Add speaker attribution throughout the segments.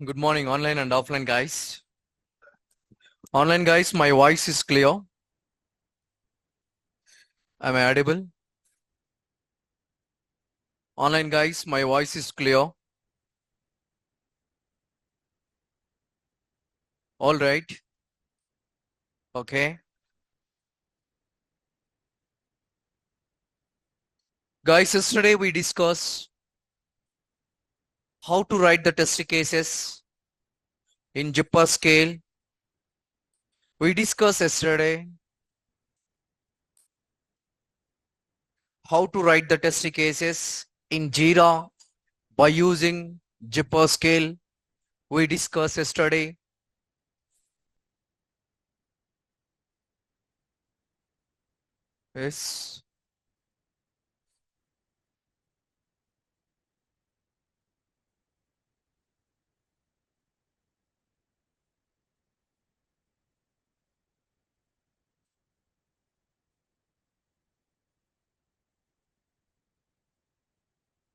Speaker 1: Good morning, online and offline guys. Online guys, my voice is clear. Am I audible? Online guys, my voice is clear. All right. Okay. Guys, yesterday we discussed how to write the test cases in Jupyter scale. We discussed yesterday how to write the test cases in Jira by using Jupyter scale. We discussed yesterday. Yes.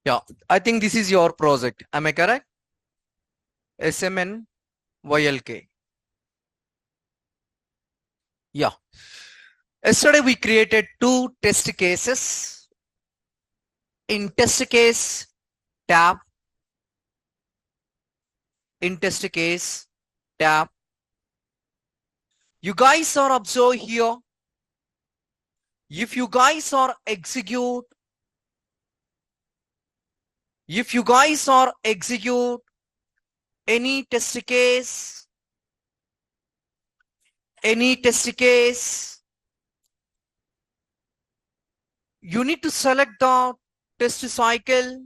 Speaker 1: Yeah, I think this is your project. Am I correct? SMNYLK. Yeah. Yesterday we created two test cases. In test case tab, in test case tab, you guys are observe here. If you guys are execute any test case, you need to select the test cycle.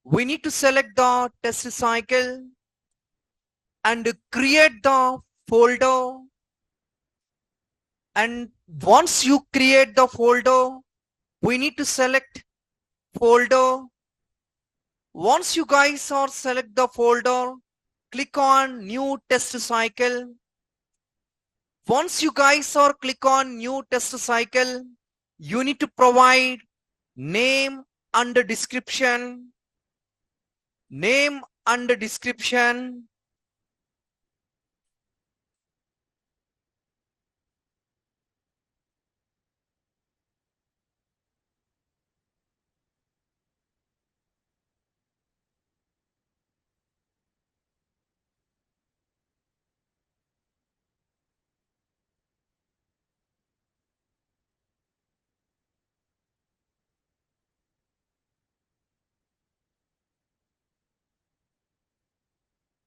Speaker 1: We need to select the test cycle and create the folder. And once you create the folder, we need to select folder. Once you guys are select the folder, click on new test cycle. Once you guys are click on new test cycle, you need to provide name and description. Name and description.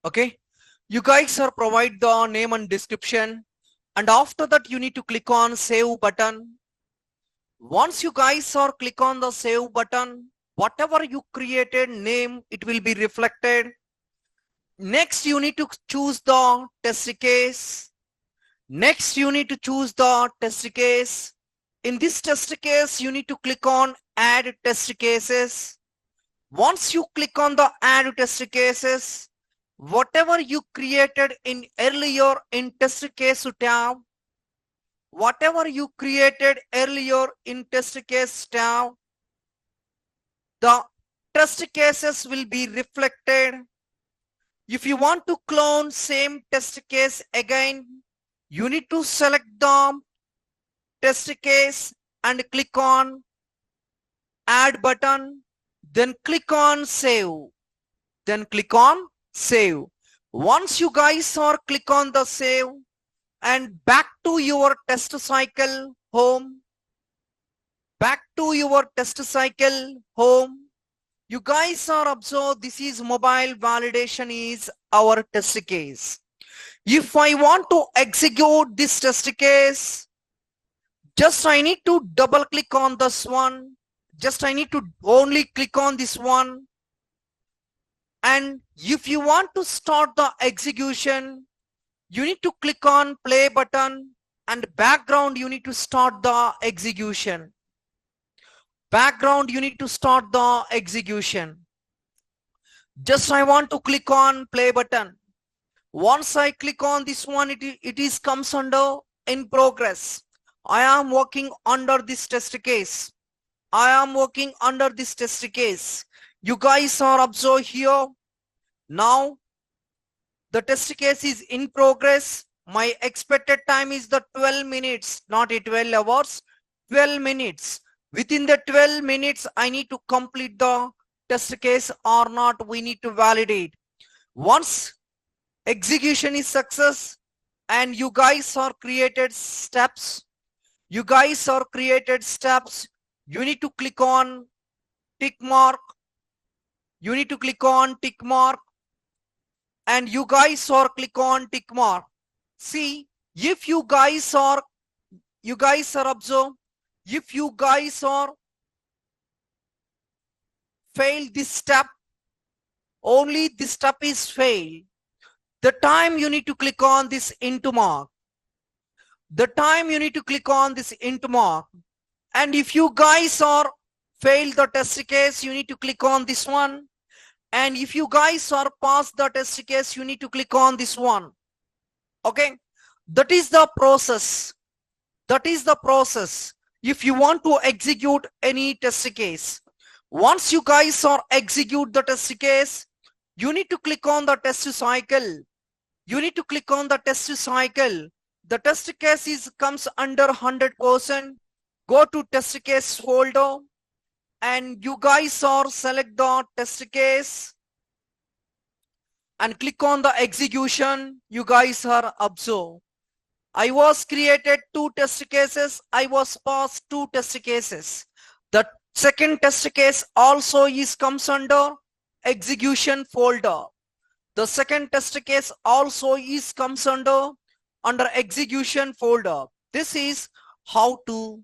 Speaker 1: Okay. You guys are provide the name and description. And after that, you need to click on save button. Once you guys are click on the save button, whatever you created name, it will be reflected. Next, you need to choose the test case. Next, you need to choose the test case. In this test case, you need to click on add test cases. Once you click on the add test cases, whatever you created in earlier in test case tab, whatever you created earlier in test case tab, the test cases will be reflected. If you want to clone same test case again, you need to select the test case and click on add button, then click on save, then click on save. Once you guys are click on the save and back to your test cycle home, you guys are observe this is mobile validation is our test case. If I want to execute this test case, just I need to double click on this one. Just I need to only click on this one. And if you want to start the execution, you need to click on play button and background you need to start the execution. Background you need to start the execution. Just I want to click on play button. Once I click on this one, it is comes under in progress. I am working under this test case. I am working under this test case. You guys are observe here. Now the test case is in progress. My expected time is the 12 minutes, not a 12 hours, 12 minutes. Within the 12 minutes, I need to complete the test case or not. We need to validate. Once execution is success and you guys are created steps, you need to click on tick mark. You need to click on tick mark and you guys are click on tick mark. See, if you guys are observe, if you guys are fail this step, only this step is fail. The time you need to click on this into mark. The time you need to click on this into mark. And if you guys are fail the test case, you need to click on this one. And if you guys are past the test case, you need to click on this one. Okay, that is the process. That is the process. If you want to execute any test case, once you guys are execute the test case, you need to click on the test cycle. You need to click on the test cycle. The test case is comes under 100%. Go to test case folder and you guys are select the test case and click on the execution. You guys are observe. I was created 2 test cases. I was passed 2 test cases. The second test case also is comes under execution folder. The second test case also is comes under execution folder. This is how to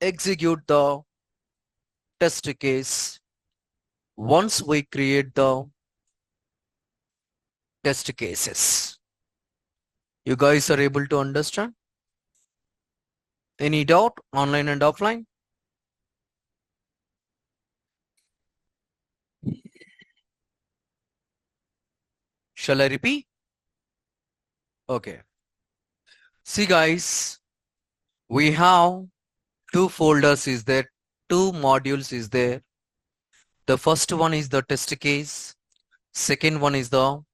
Speaker 1: execute the test case once we create the test cases. You guys are able to understand? Any doubt online and offline? Shall I repeat? Okay. See guys, we have 2 folders is there, 2 modules is there. The first one is the test case. Second one is the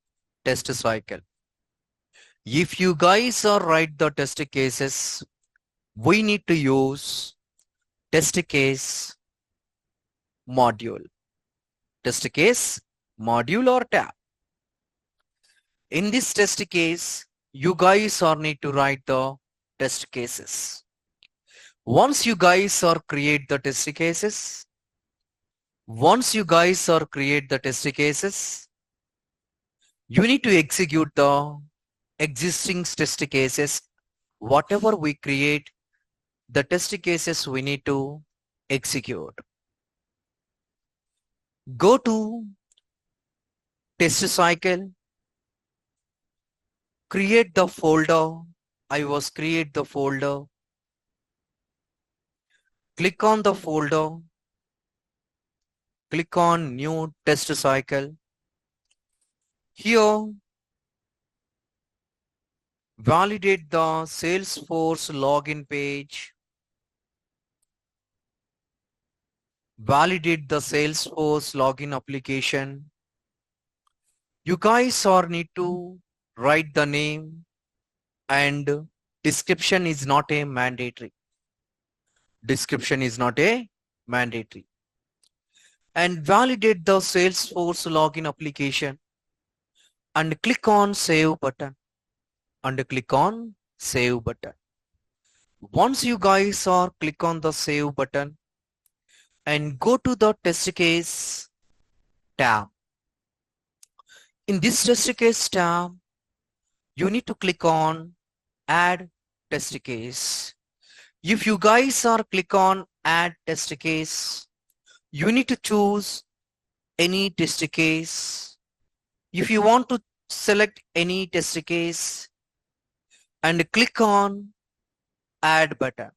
Speaker 1: test cycle. If you guys are write the test cases, we need to use test case module. Test case module or tab. In this test case, you guys are need to write the test cases. Once you guys are create the test cases, you need to execute the existing test cases. Whatever we create, the test cases we need to execute. Go to test cycle, create the folder. I was create the folder. Click on the folder. Click on new test cycle. Here, validate the Salesforce login page. Validate the Salesforce login application. You guys are need to write the name and description is not a mandatory. Description is not a mandatory. And validate the Salesforce login application and click on save button. Once you guys are click on the save button and go to the test case tab. In this test case tab, you need to click on add test case. If you guys are click on add test case, you need to choose any test case. If you want to select any test case and click on add button.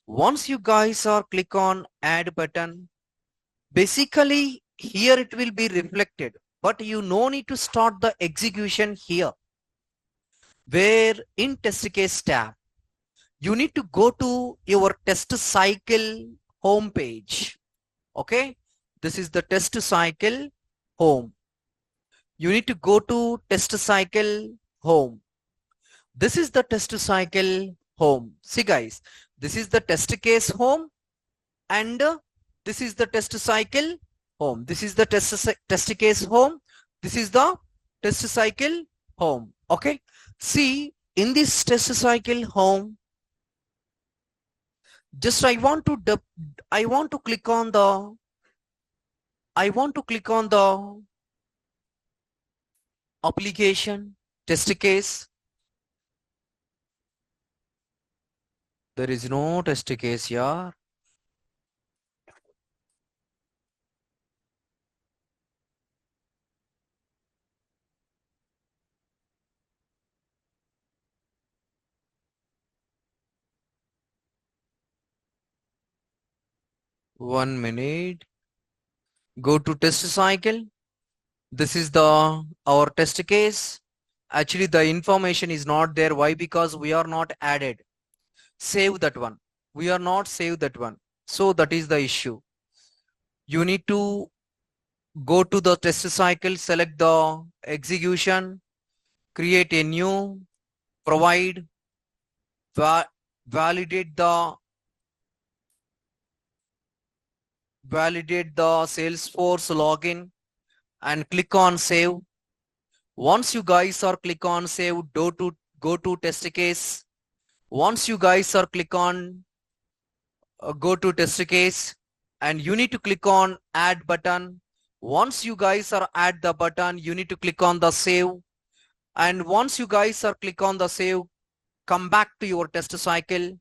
Speaker 1: Once you guys are click on add button, basically here it will be reflected, but you no need to start the execution here. Where in test case tab, you need to go to your test cycle home page. Okay, this is the test cycle home. You need to go to test cycle home. This is the test cycle home. See guys, this is the test case home and this is the test cycle home. This is the test case home. This is the test cycle home. Okay. See, in this test cycle home, just I want to click on the application test case. There is no test case here. One minute. Go to test cycle. This is the our test case. Actually, the information is not there. Why? Because we are not added. Save that one. We are not save that one. So that is the issue. You need to go to the test cycle, select the execution, create a new, provide, va validate the Salesforce login and click on save. Once you guys are click on save, go to test case. Once you guys are click on go to test case and you need to click on add button. Once you guys are add the button, you need to click on the save. And once you guys are click on the save, come back to your test cycle.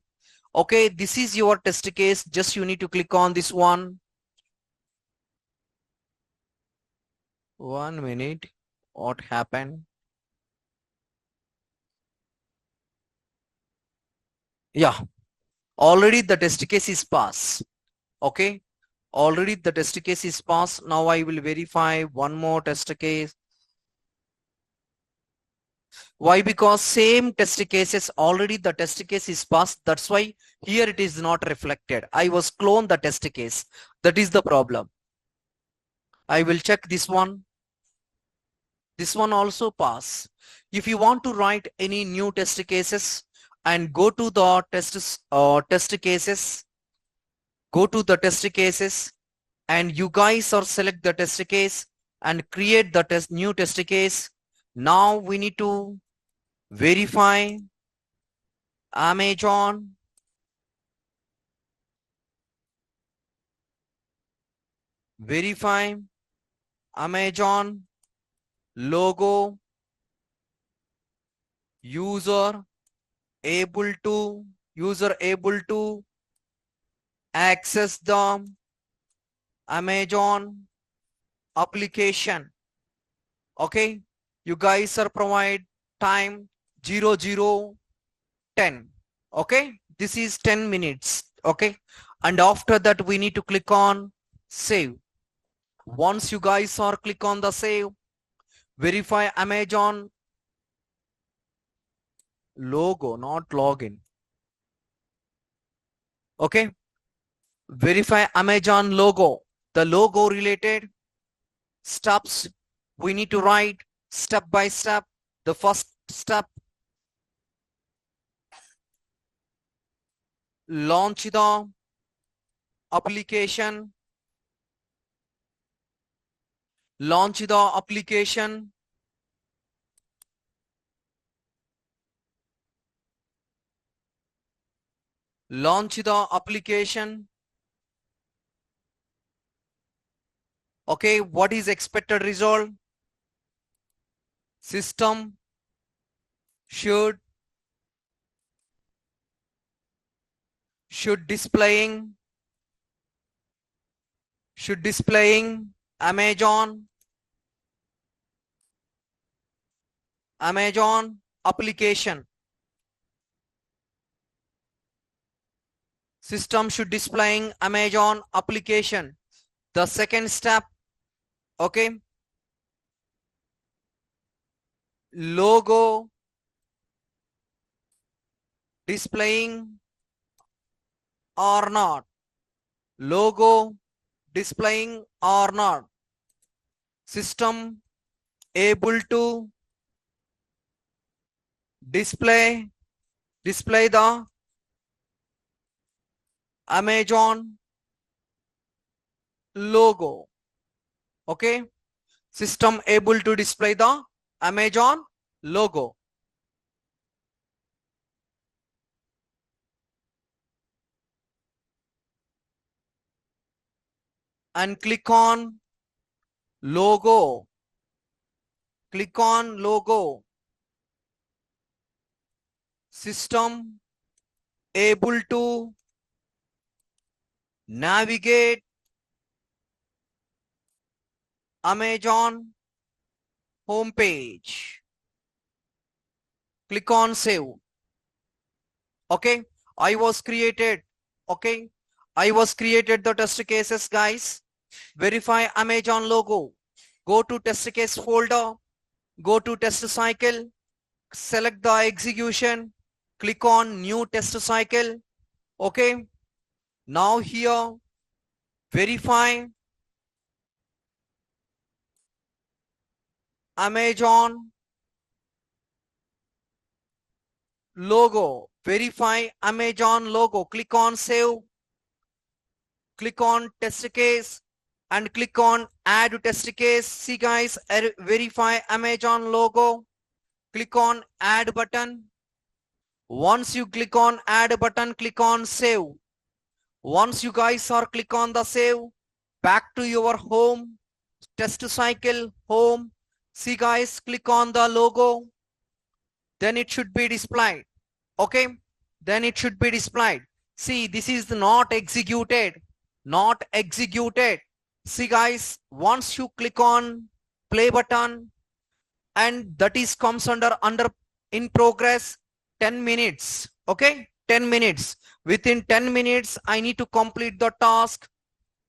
Speaker 1: Okay, this is your test case. Just you need to click on this one. 1 minute. What happened? Yeah, already the test case is passed. Okay, already the test case is passed. Now I will verify one more test case. Why? Because same test cases, already the test case is passed. That's why here it is not reflected. I was cloned the test case. That is the problem. I will check this one. This one also pass. If you want to write any new test cases and go to the test cases, go to the test cases and you guys are select the test case and create the new test case. Now we need to verify Amazon, verify Amazon logo, user able to access the Amazon application. Okay, you guys are provide time 0010. Okay, this is 10 minutes. Okay, and after that we need to click on save. Once you guys are click on the save, verify Amazon logo, not login. Okay, verify Amazon logo. The logo related steps we need to write step by step. The first step, launch the application. Launch the application. Launch the application. Okay, what is expected result? System should displaying Amazon application. System should displaying Amazon application. The second step, okay, logo displaying or not. Logo displaying or not. System able to display the Amazon logo. Okay, system able to display the Amazon logo. And click on logo. Click on logo. System able to navigate Amazon homepage. Click on save. Okay, I was created. Okay, I was created the test cases, guys. Verify Amazon logo. Go to test case folder. Go to test cycle. Select the execution. Click on new test cycle. Okay, now here verify Amazon logo. Verify Amazon logo. Click on save. Click on test case and click on add test case. See guys, verify Amazon logo. Click on add button. Once you click on add button, click on save. Once you guys are click on the save, back to your home, test cycle, home. See guys, click on the logo. Then it should be displayed. Okay, then it should be displayed. See, this is not executed. Not executed. See guys, once you click on play button and that is comes under in progress 10 minutes. Okay, 10 minutes. Within 10 minutes, I need to complete the task.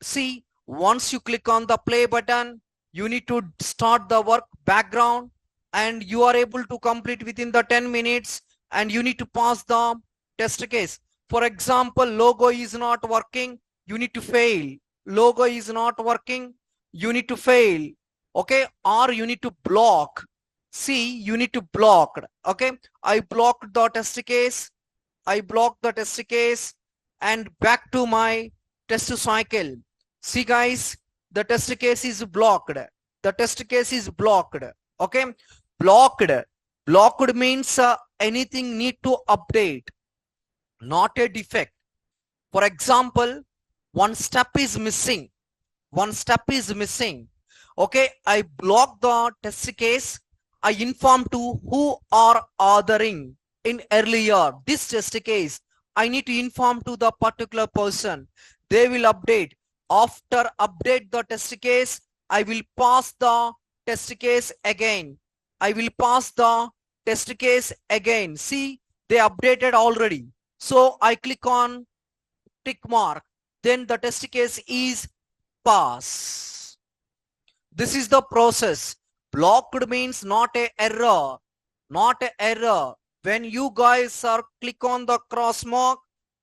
Speaker 1: See, once you click on the play button, you need to start the work background and you are able to complete within the 10 minutes and you need to pass the test case. For example, logo is not working, you need to fail. Logo is not working, you need to fail. Okay, or you need to block. See, you need to block. Okay, I blocked the test case. I blocked the test case and back to my test cycle. See guys, the test case is blocked. The test case is blocked. Okay, blocked. Blocked means anything need to update, not a defect. For example, one step is missing. One step is missing. Okay, I block the test case. I inform to who are authoring in earlier this test case. I need to inform to the particular person. They will update. After update the test case, I will pass the test case again. I will pass the test case again. See, they updated already. So I click on tick mark. Then the test case is pass. This is the process. Blocked means not a error. Not a error. When you guys are click on the cross mark,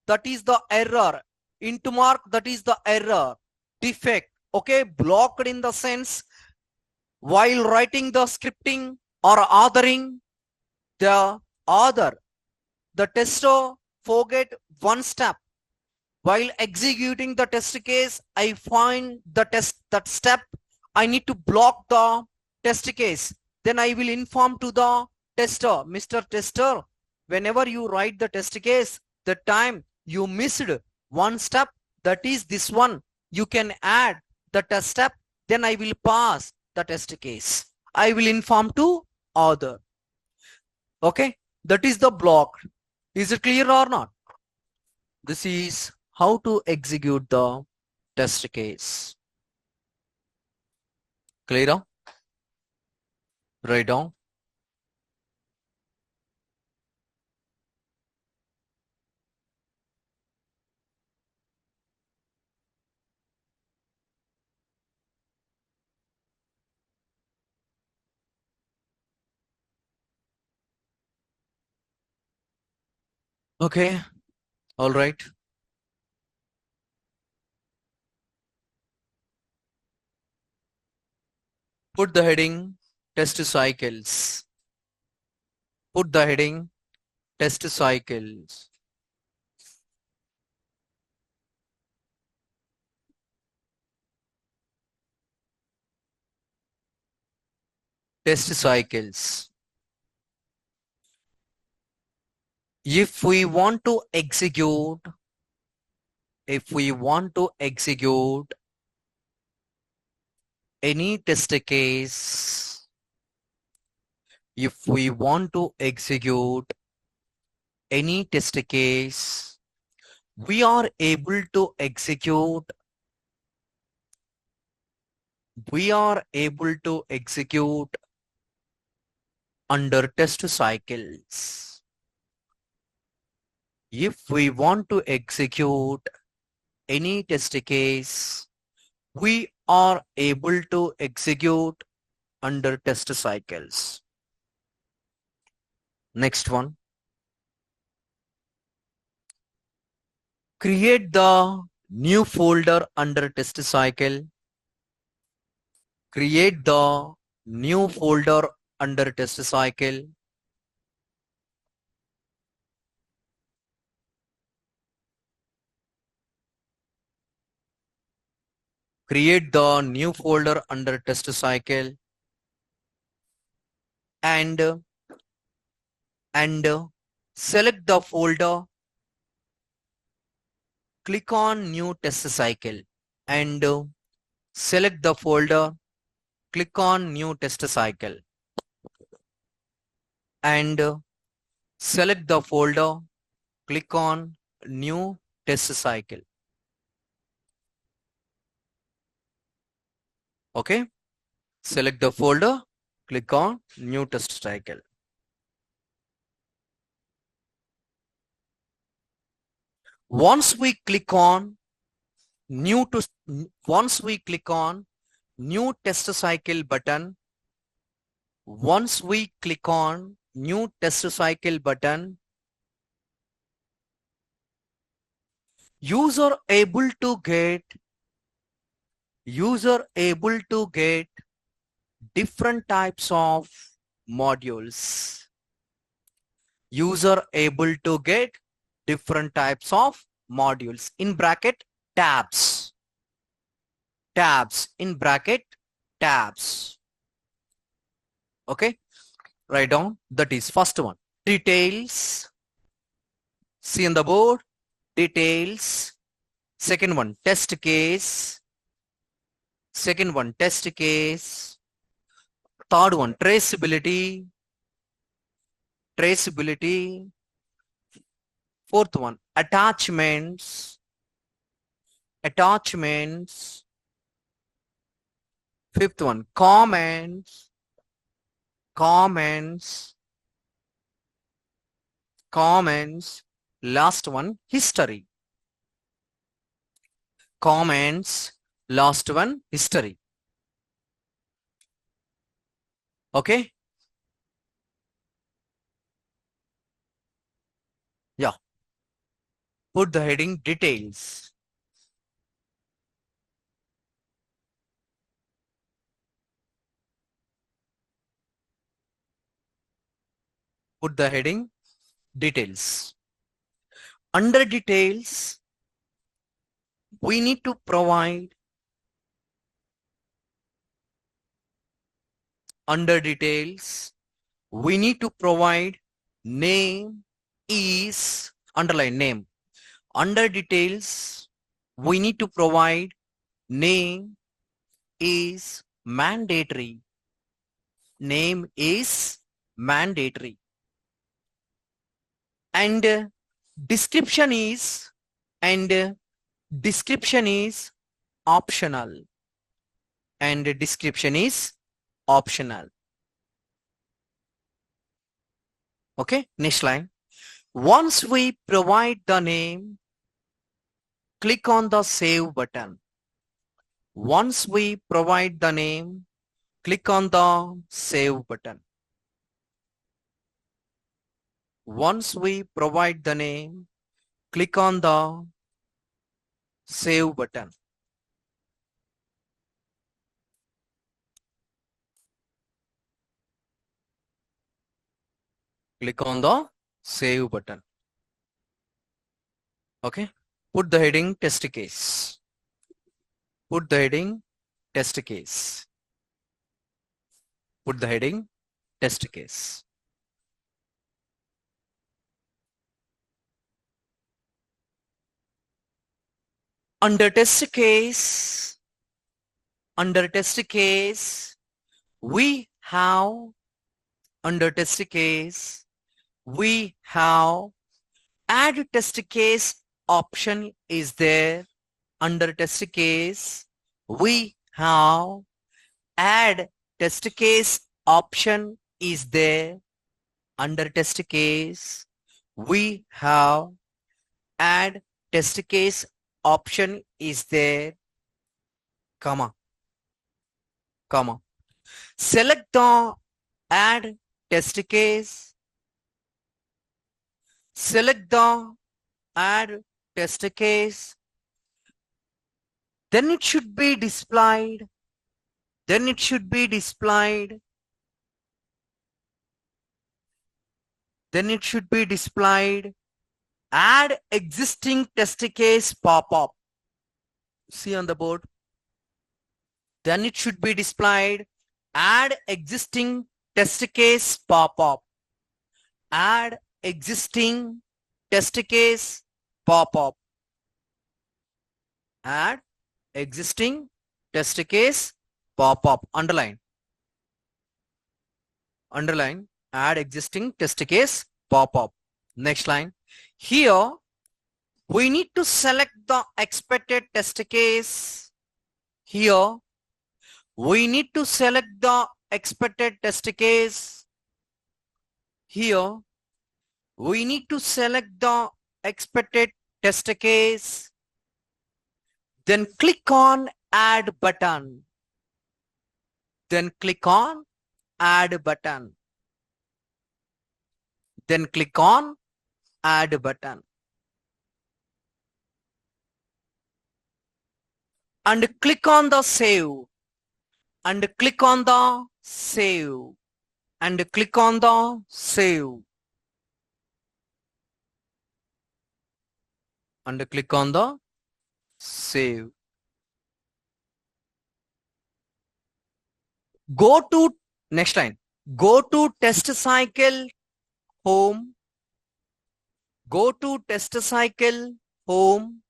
Speaker 1: that is the error. Into mark, that is the error. Defect. Okay, blocked in the sense while writing the scripting or authoring, the author, the tester forget one step. While executing the test case, I find the that step. I need to block the test case. Then I will inform to the tester, Mr. Tester, whenever you write the test case, the time you missed one step, that is this one. You can add the test step. Then I will pass the test case. I will inform to author. Okay, that is the block. Is it clear or not? This is how to execute the test case. Clear? Write down. Okay, all right. Put the heading test cycles. Put the heading test cycles. Test cycles. If we want to execute any test case, if we want to execute any test case, we are able to execute under test cycles. If we want to execute any test case, we are able to execute under test cycles. Next one. Create the new folder under test cycle. Create the new folder under test cycle. Create the new folder under test cycle and select the folder. Click on new test cycle and select the folder. Click on new test cycle and select the folder. Click on new test cycle. Okay. Select the folder. Click on new test cycle. Once we click on new test cycle button, user able to get different types of modules. User able to get different types of modules. In bracket, tabs. In bracket, tabs. Okay. Write down. That is first one. Details. See on the board. Details. Second one, test case. Second one, test case. Third one, traceability. Fourth one, attachments. Fifth one, comments. Last one, history. Last one, history. Okay. Yeah. Put the heading details. Put the heading details. Under details, we need to provide name is, underline name. Under details, we need to provide name is mandatory. Name is mandatory. And description is optional. Okay, next line. Once we provide the name, click on the save button. Once we provide the name, click on the save button. Once we provide the name, click on the save button. Click on the save button. Okay. Put the heading test case. Put the heading test case. Put the heading test case. Under test case, we have, under test case, we have add test case option is there. Under test case, we have add test case option is there. Under test case, we have add test case option is there, comma, comma. Select the add test case. Select the add test case. Then it should be displayed. Then it should be displayed. Then it should be displayed. Add existing test case pop-up. See on the board. Then it should be displayed. Add existing test case pop-up. Add existing test case pop-up. Add existing test case pop-up. Underline. Underline. Add existing test case pop-up. Next line. Here, we need to select the expected test case. Here, we need to select the expected test case. Here, we need to select the expected test case. Then click on add button. Then click on add button. Then click on add button. And click on the save. And click on the save. And click on the save. And click on the save. Go to next line. Go to test cycle home. Go to test cycle home.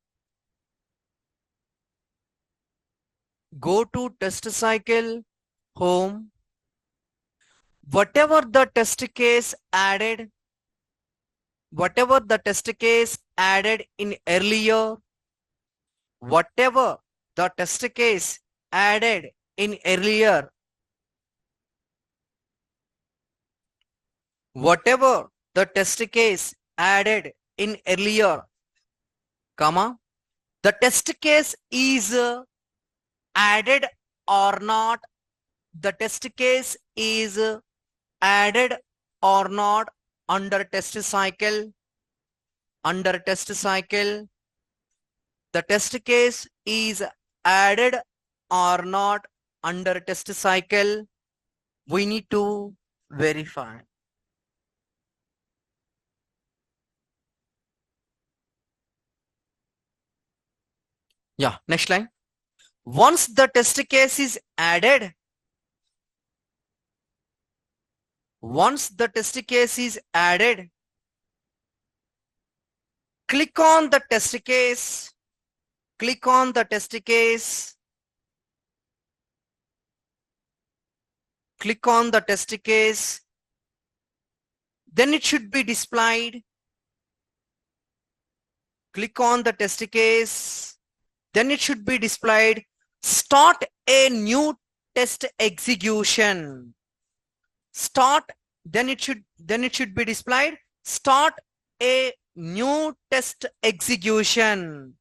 Speaker 1: Go to test cycle home. Whatever the test case added, whatever the test case added in earlier, whatever the test case added in earlier, whatever the test case added in earlier, comma, the test case is added or not, the test case is added or not under test cycle, under test cycle, the test case is added or not under test cycle, we need to verify. Yeah, next line. Once the test case is added, once the test case is added, click on the test case, click on the test case, click on the test case, then it should be displayed. Click on the test case, then it should be displayed. Start a new test execution. Start, then it should be displayed. Start a new test execution.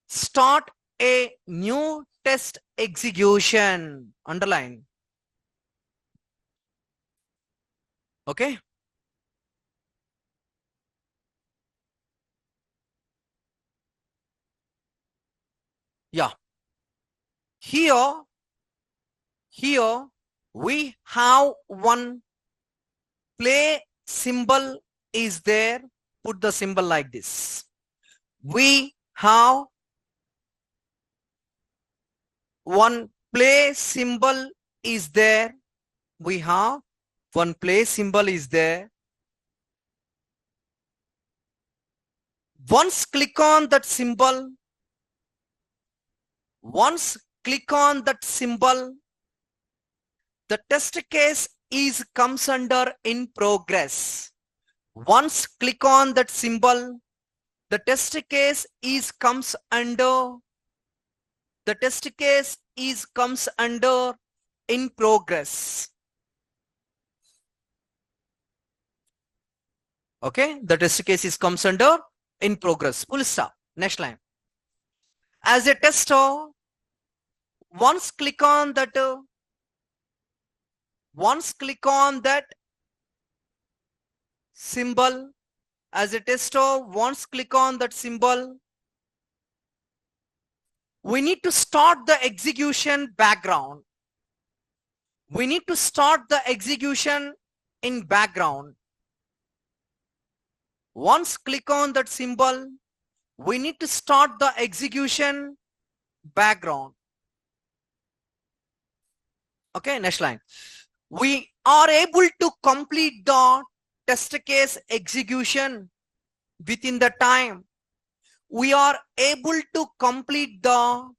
Speaker 1: Start a new test execution. Underline. Okay. Yeah. Here we have one play symbol is there, put the symbol like this. We have one play symbol is there. We have one play symbol is there. Once click on that symbol, the test case is comes under in progress. Once click on that symbol, the test case is comes under in progress. Okay, the test case is comes under in progress. Full stop. Next line. As a tester, once click on that symbol, as a tester, once click on that symbol, we need to start the execution background. We need to start the execution in background. Once click on that symbol, we need to start the execution background. Okay, next line. We are able to complete the test case execution within the time. We are able to complete the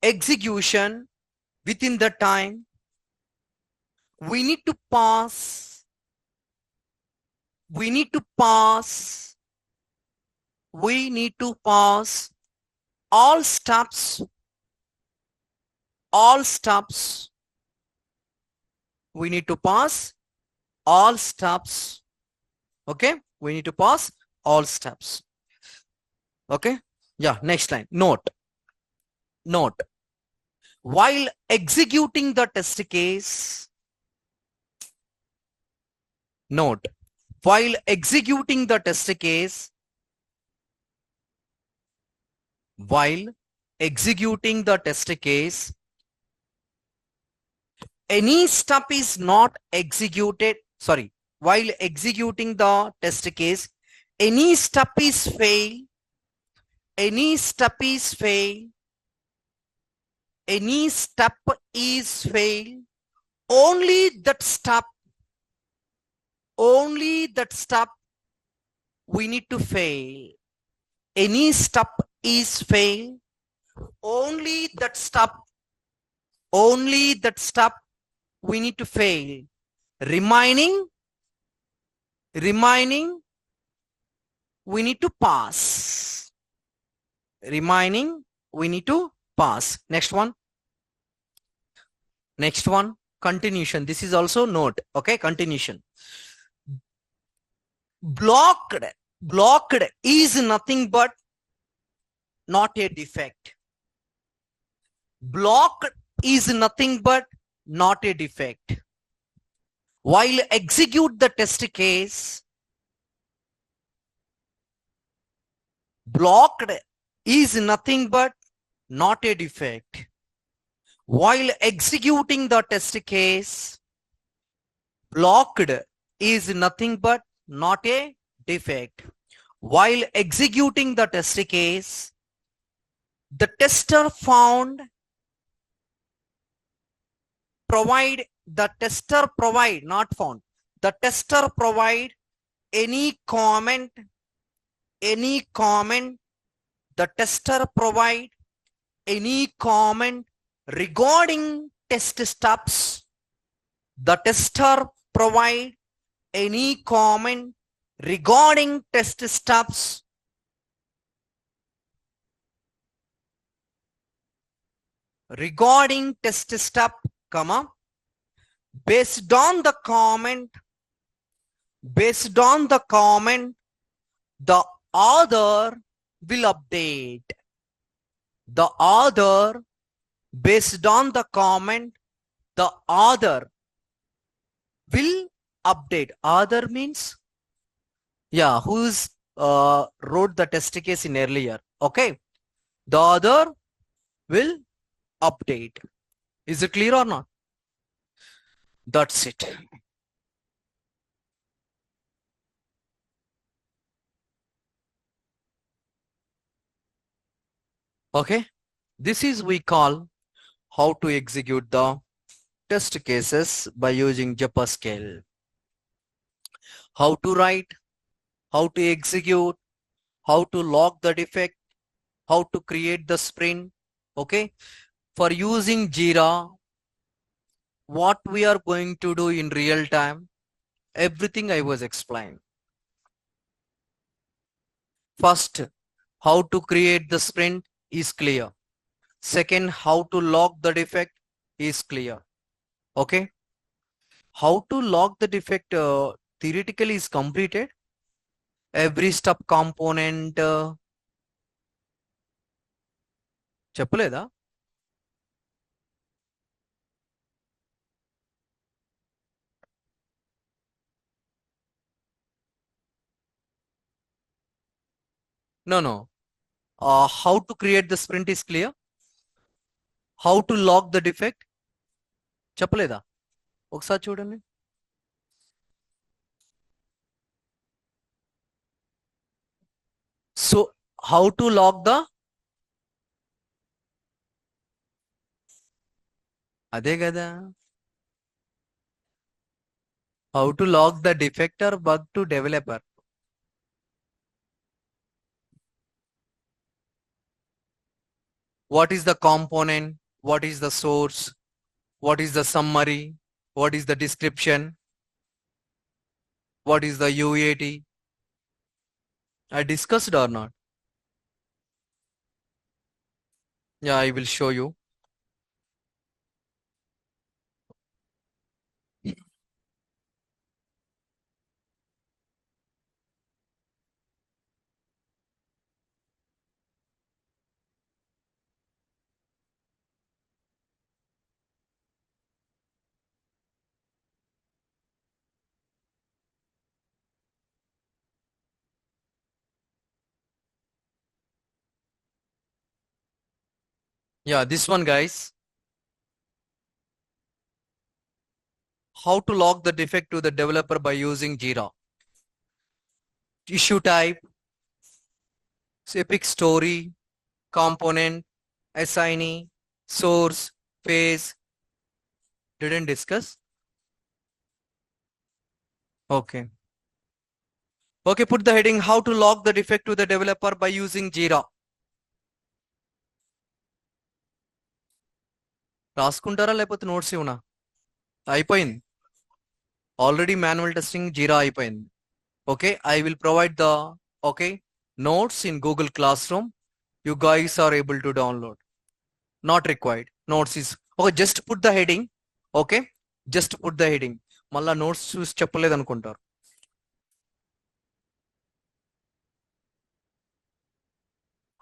Speaker 1: execution within the time. We need to pass all steps. We need to pass all steps. Okay, we need to pass all steps. Okay, yeah, next line. Note, while executing the test case, while executing the test case, any step is not executed. Sorry, while executing the test case, any step is fail. Any step is fail. Only that step we need to fail. Any step is fail. Only that step we need to fail. Remaining we need to pass. Next one, continuation. This is also note. Okay, continuation. Blocked is nothing but not a defect. Blocked is nothing but not a defect. While execute the test case, blocked is nothing but not a defect. While executing the test case, blocked is nothing but not a defect. While executing the test case, the tester found provide any comment. The tester provide any comment regarding test steps. The tester provide any comment regarding test steps. Regarding test step, comma, based on the comment, the author will update. The author, based on the comment, the author will update. Author means, yeah, who's wrote the test case in earlier. Okay, the author will update. Is it clear or not? That's it. Okay. This is we call how to execute the test cases by using Java scale. How to write, how to execute, how to log the defect, how to create the sprint. Okay. For using Jira, what we are going to do in real time, everything I was explained. First, how to create the sprint is clear. Second, how to log the defect is clear. Okay. How to log the defect theoretically is completed. Every step component చెప్పలేదా? No. How to create the sprint is clear. How to log the defect చెప్పలేదా? ఒకసారి చూడండి. So how to log the అదే కదా. How to log the defect or bug to developer. What is the component? What is the source? What is the summary? What is the description? What is the UAT? I discussed or not? Yeah, I will show you. Yeah, this one guys. How to log the defect to the developer by using Jira. Issue type, epic story, component, assignee, source, phase. Didn't discuss? Okay. Okay, put the heading how to log the defect to the developer by using Jira. రాసుకుంటారా లేకపోతే notes ఇవ్వనా? అయిపోయింది. Already manual testing జీరా అయిపోయింది. Okay, I will provide the notes in Google Classroom. You guys are able to download. Not required. Notes is okay. Just put the heading. Okay, just put the heading. మళ్ళా notes చూసి చెప్పలేదు అనుకుంటారు.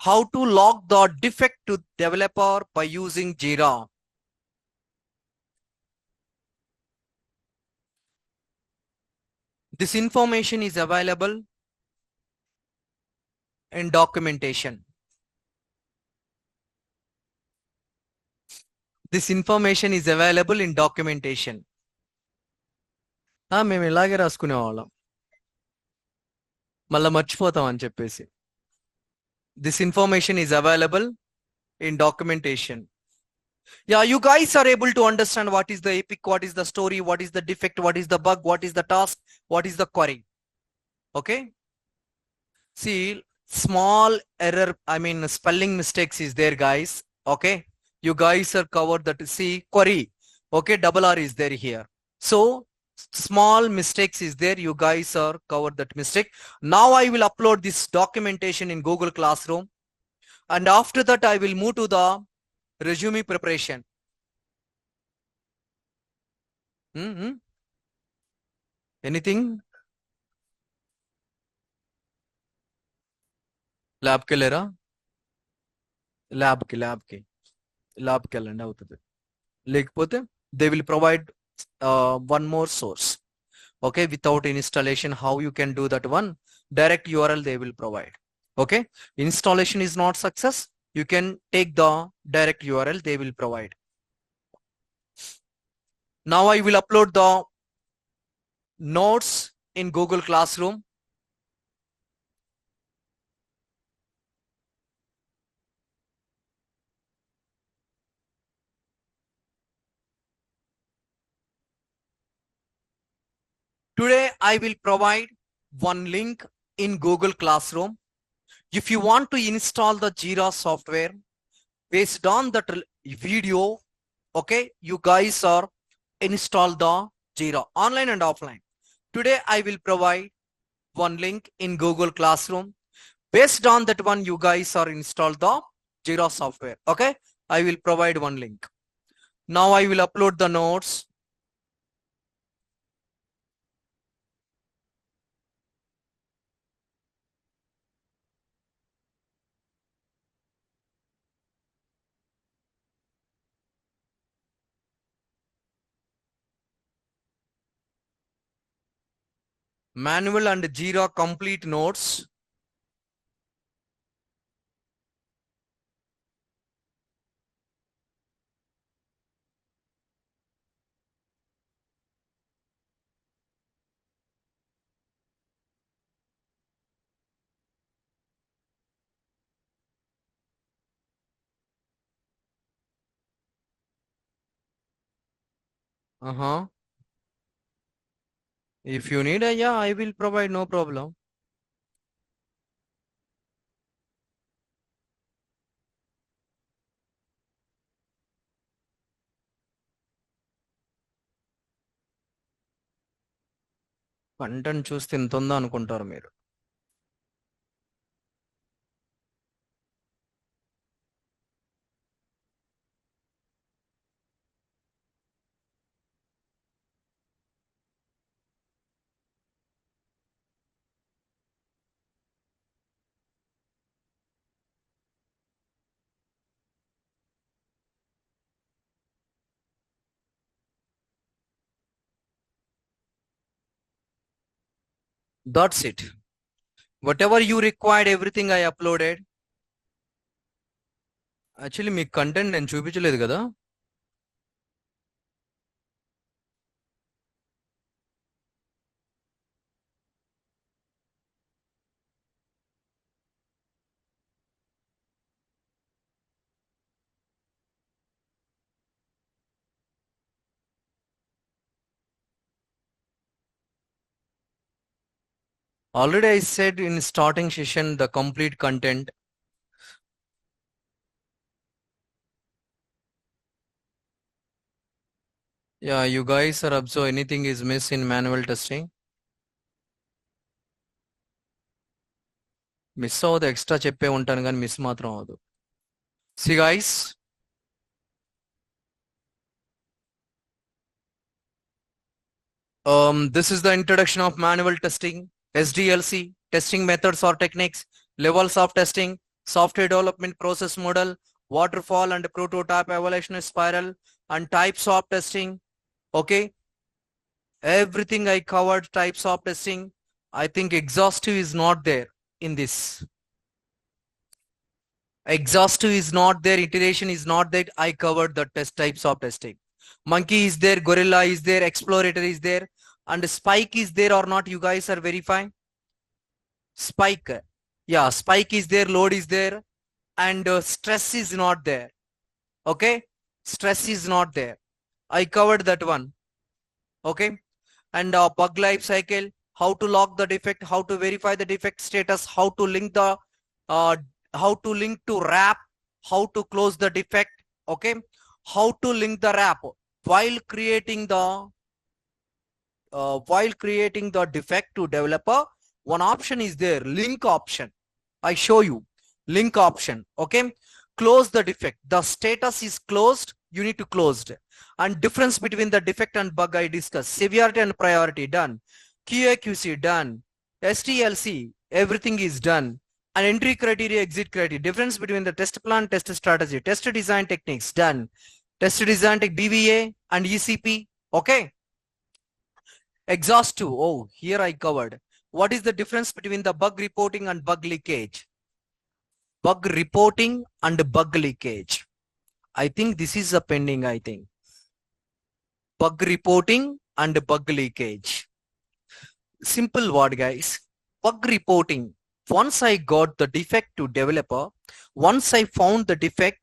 Speaker 1: How to log the defect to developer by using Jira. This information is available in documentation. This information is available in documentation. మేము ఇలాగే రాసుకునేవాళ్ళం, మళ్ళీ మర్చిపోతాం అని చెప్పేసి. This information is available in documentation. Yeah, you guys are able to understand what is the epic, what is the story, what is the defect, what is the bug, what is the task, what is the query. Okay. See, small error, I mean spelling mistakes is there guys. Okay. You guys are covered that. See, query. Okay, double R is there here. So small mistakes is there. You guys are covered that mistake. Now I will upload this documentation in Google Classroom. And after that, I will move to the resume preparation. Anything? Lab ke lera? Lab ke వెళ్ళండి అవుతుంది. లేకపోతే they will provide one more source. Okay, without installation, how you can do that one? Direct URL they will provide. Okay, installation is not success, you can take the direct URL they will provide. Now I will upload the notes in Google Classroom. Today I will provide one link in Google Classroom. If you want to install the Jira software based on that video, okay, you guys are install the Jira online and offline. Today I will provide one link in Google Classroom. Based on that one, you guys are install the Jira software. Okay, I will provide one link. Now I will upload the notes. Manual and Jira complete notes. If you need, yeah, I will provide, no problem. Content చూస్తే ఇంత ఉందా అనుకుంటారు మీరు. That's it. Whatever you required, everything I uploaded. Actually మీకు content నేను చూపించలేదు కదా. Already I said in starting session the complete content. Yeah, you guys are observe anything is missed in manual testing. Miss అవ్వదు, extra చెప్పే ఉంటాను కానీ miss మాత్రం అవ్వదు. See guys, this is the introduction of manual testing, SDLC, testing methods or techniques, levels of testing, software development process model, waterfall and prototype evaluation spiral, and types of testing. Okay, everything I covered, types of testing. I think exhaustive is not there in this. Exhaustive is not there, iteration is not there. I covered the test types of testing. Monkey is there, gorilla is there, explorator is there, and spike is there or not, you guys are verifying. Spike, yeah, spike is there, load is there, and stress is not there. Okay, stress is not there. I covered that one. Okay, and bug life cycle, how to log the defect, how to verify the defect status, how to link the wrap, how to close the defect. Okay, how to link the wrap while creating the defect to developer. One option is there, link option. I show you link option. Okay, close the defect, the status is closed, you need to close it. And difference between the defect and bug I discussed. Severity and priority done, QAQC done, STLC everything is done, and entry criteria, exit criteria, difference between the test plan, test strategy, test design techniques done, test design tech BVA and ECP. Okay, exhaustive, oh, here I covered. What is the difference between the bug reporting and bug leakage? Bug reporting and bug leakage, I think this is a pending. I think bug reporting and bug leakage. Simple word, guys. Bug reporting. Once I got the defect to developer, once I found the defect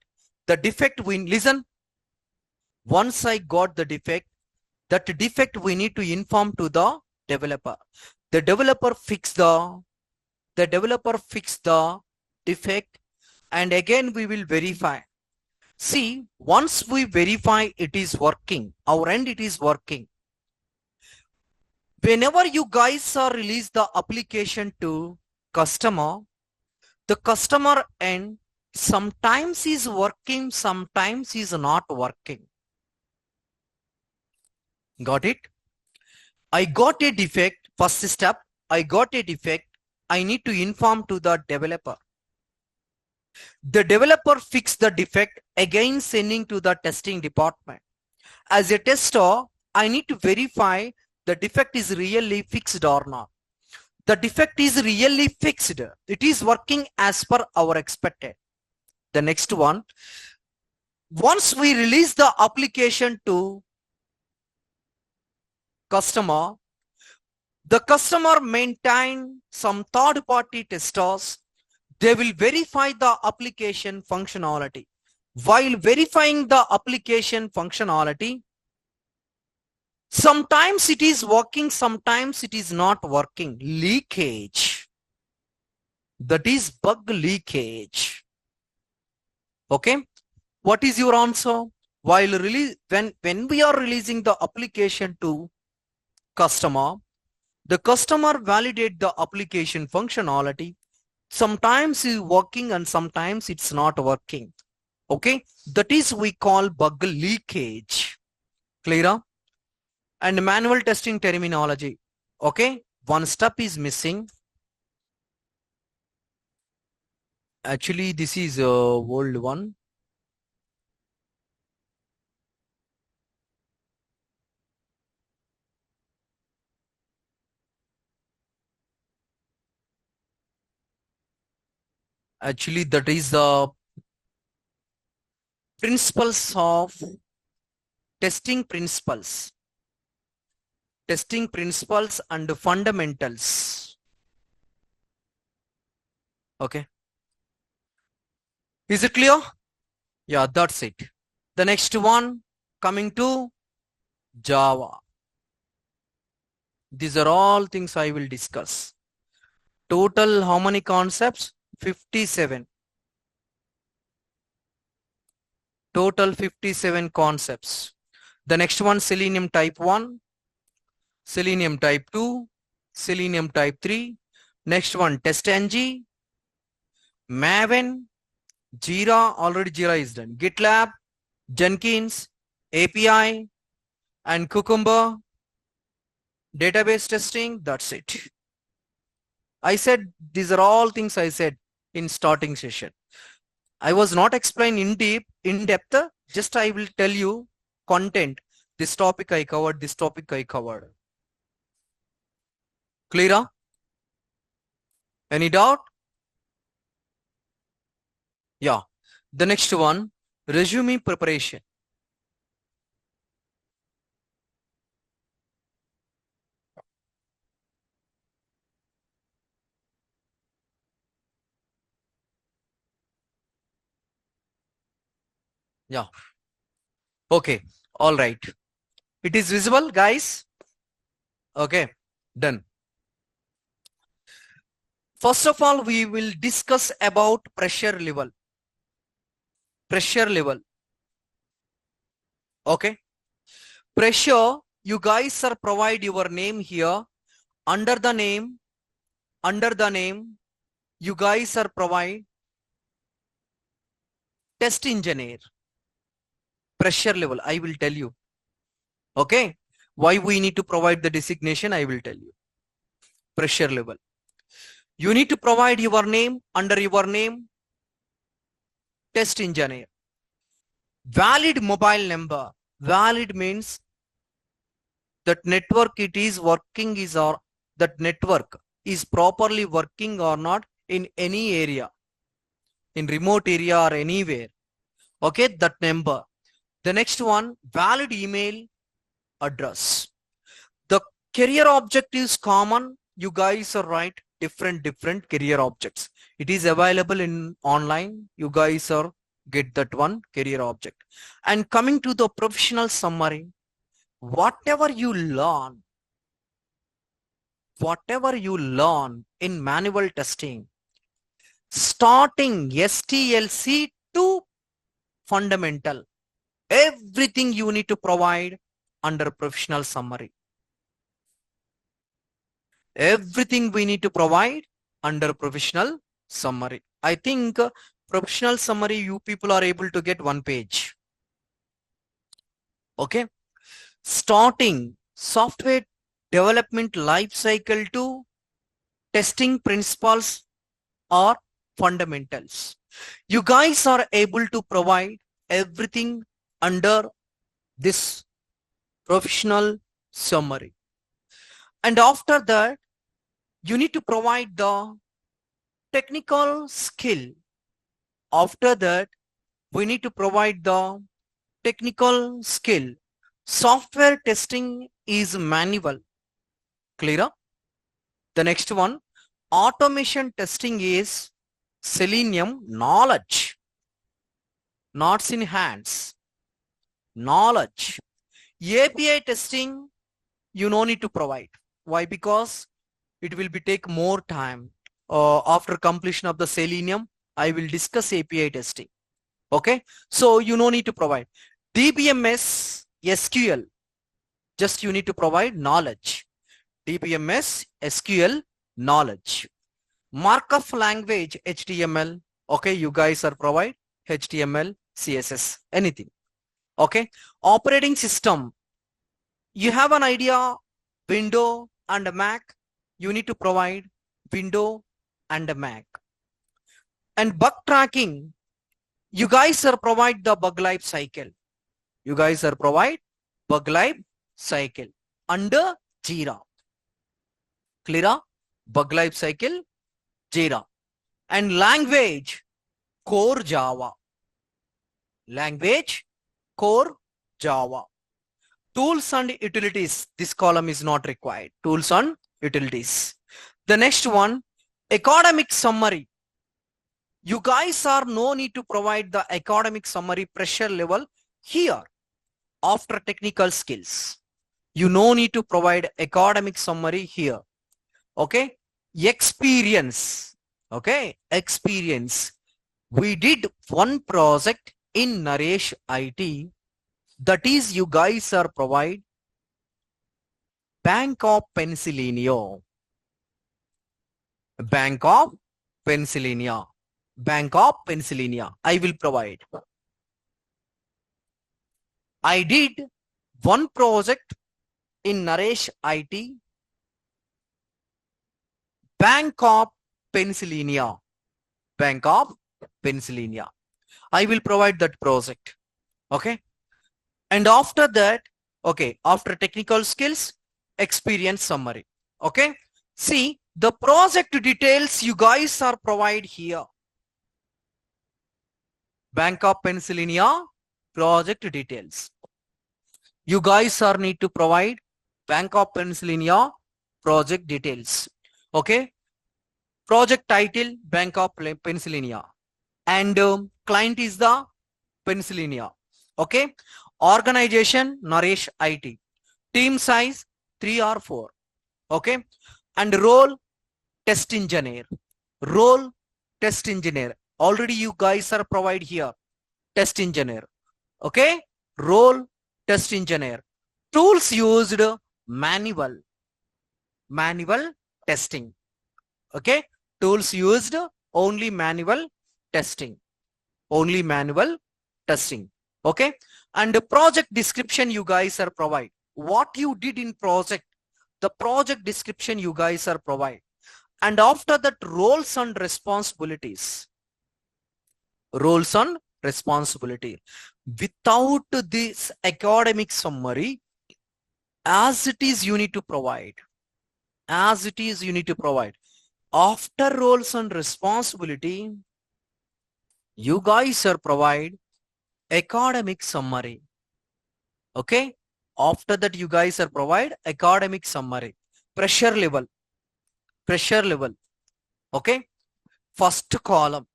Speaker 1: we listen. Once I got the defect, that defect we need to inform to the developer. The developer fix the defect, and again we will verify. See, once we verify it is working, our end it is working. Whenever you guys are release the application to customer, the customer end sometimes is working, sometimes is not working. Got it? I got a defect. First step, I got a defect. I need to inform to the developer. The developer fix the defect, again sending to the testing department. As a tester, I need to verify the defect is really fixed or not. The defect is really fixed. It is working as per our expected. The next one, once we release the application to customer, the customer maintain some third-party testers. They will verify the application functionality. While verifying the application functionality, sometimes it is working, sometimes it is not working. Leakage. That is bug leakage. Okay. What is your answer? While when we are releasing the application to customer, the customer validate the application functionality. Sometimes it's working and sometimes it's not working. Okay. That is we call bug leakage. Clear? And manual testing terminology. Okay. One step is missing. Actually, this is a old one. Actually, that is the principles of testing principles. Testing principles and fundamentals. Okay. Is it clear? Yeah, that's it. The next one, coming to Java. These are all things I will discuss. Total how many concepts? 57. Total 57 concepts. The next one, Selenium type 1, Selenium type 2, Selenium type 3. Next one, TestNG, Maven, Jira, already Jira is done. GitLab, Jenkins, API, and Cucumber. Database testing, that's it. I said these are all things I said in starting session. I was not explaining in depth, just I will tell you content. This topic I covered, this topic I covered. Clear? Any doubt? Yeah. The next one, resume preparation. Yeah. Okay. All right. It is visible, guys. Okay. Done. First of all, we will discuss about pressure level. Pressure level. Okay. Pressure, you guys are provide your name here. Under the name, you guys are provide test engineer. Pressure level, I will tell you. Okay. Why we need to provide the designation, I will tell you. Pressure level. You need to provide your name, under your name, test engineer. Valid mobile number. Valid means that network it is working is or that network is properly working or not in any area, in remote area or anywhere. Okay, that number. The next one, valid email address. The career object is common. You guys are right. Different career objects. It is available in online. You guys are get that one career object. And coming to the professional summary, whatever you learn in manual testing, starting STLC to fundamental, everything you need to provide under professional summary. Everything we need to provide under professional summary. I think professional summary you people are able to get 1 page. Okay. Starting software development life cycle to testing principles or fundamentals. You guys are able to provide everything under this professional summary. And after that, you need to provide the technical skill. After that, we need to provide the technical skill. Software testing is manual. Clear? The next one, automation testing is Selenium knowledge. Not in hands. Knowledge. API testing, you no need to provide. Why? Because it will be take more time. After completion of the Selenium, I will discuss API testing. Okay. So you no need to provide. DBMS, SQL, just you need to provide knowledge. DBMS, SQL, knowledge. Markup language, HTML. Okay, you guys are provide HTML, CSS, anything. Okay. Operating system. You have an idea, Windows and Mac. You need to provide Windows and Mac. And bug tracking. You guys are provide the bug life cycle. You guys are provide bug life cycle under Jira. Clear? Bug life cycle, Jira. And language, core Java. Language, core Java. Tools and utilities. This column is not required. Tools and utilities. The next one, academic summary. You guys are no need to provide the academic summary pressure level here. After technical skills, you no need to provide academic summary here. Okay. Experience. Okay. Experience. We did one project in Naresh IT. That is, you guys are provide Bank of Pennsylvania. Bank of Pennsylvania. Bank of Pennsylvania. I will provide. I did one project in Naresh IT. Bank of Pennsylvania. Bank of Pennsylvania. I will provide that project. Okay. And after that, okay, after technical skills, experience summary. Okay. See, the project details you guys are provide here. Bank of Pennsylvania project details. You guys are need to provide Bank of Pennsylvania project details. Okay. Project title, Bank of Pennsylvania. And client is the Pennsylvania. Okay. Organization, Naresh IT. Team size, 3 or 4. Okay. And role, test engineer. Role, test engineer. Already you guys are provide here. Test engineer. Okay. Role, test engineer. Tools used, manual testing. Okay. Tools used, only manual testing. Only manual testing. Okay. And the project description you guys are provide. What you did in project, the project description you guys are provide. And after that, roles and responsibilities. Roles and responsibility. Without this academic summary, as it is you need to provide. As it is you need to provide. After roles and responsibility, you guys are provide academic summary. Okay. After that, you guys are provide academic summary, pressure level, okay? First column,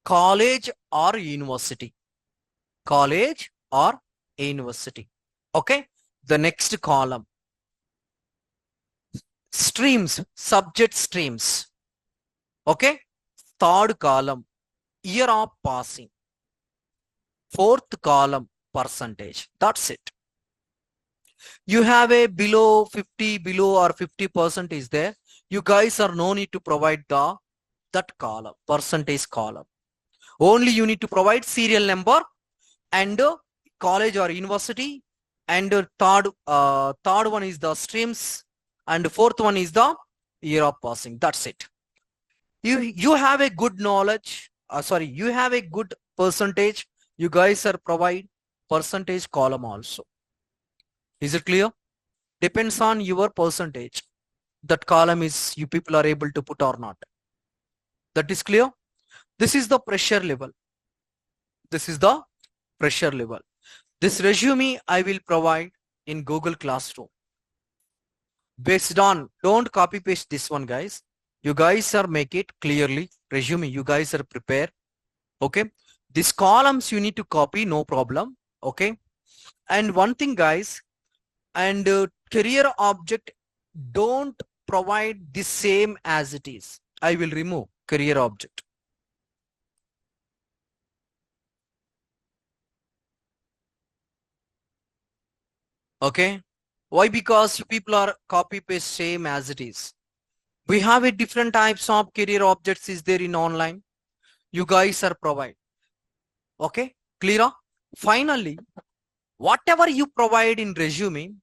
Speaker 1: college or university, okay? The next column, streams, subject streams, okay? Third column, year of passing. Fourth column, percentage. That's it. You have a below 50% is there. You guys are no need to provide that column, percentage column. Only you need to provide serial number and college or university, and third one is the streams, and fourth one is the year of passing. That's it. You have a good knowledge. You have a good percentage. You guys are provide percentage column also. Is it clear? Depends on your percentage. That column is you people are able to put or not. That is clear. This is the pressure level. This resume I will provide in Google Classroom. Based on, don't copy paste this one, guys. You guys are make it clearly. Resume, you guys are prepare. Okay. These columns you need to copy, no problem. Okay. And one thing, guys, and career object, don't provide the same as it is. I will remove career object. Okay. Why? Because people are copy paste same as it is. We have a different types of career objects is there in online. You guys are provide. Okay. Clear? Finally, whatever you provide in resume,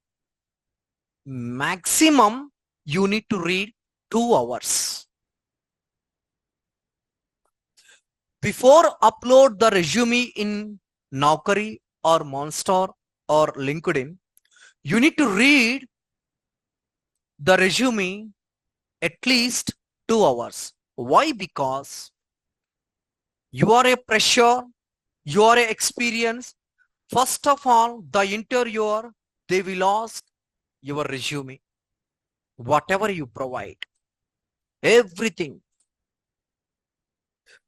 Speaker 1: maximum you need to read 2 hours. Before upload the resume in Naukri or Monster or LinkedIn, you need to read the resume at least 2 hours. Why? Because you are a fresher, you are a experienced. First of all, the interviewer, they will ask your resume, whatever you provide, everything.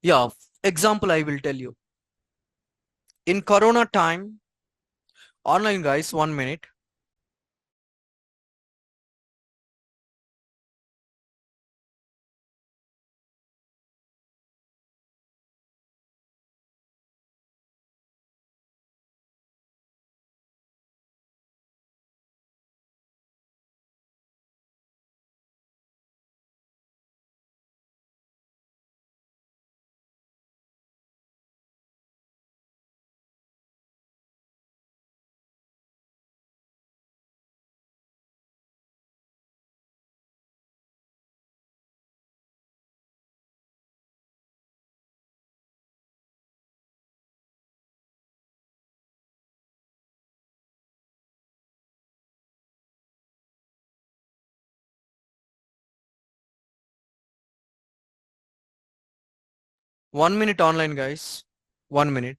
Speaker 1: Yeah, example I will tell you. In Corona time, online guys, 1 minute. One minute online guys. 1 minute.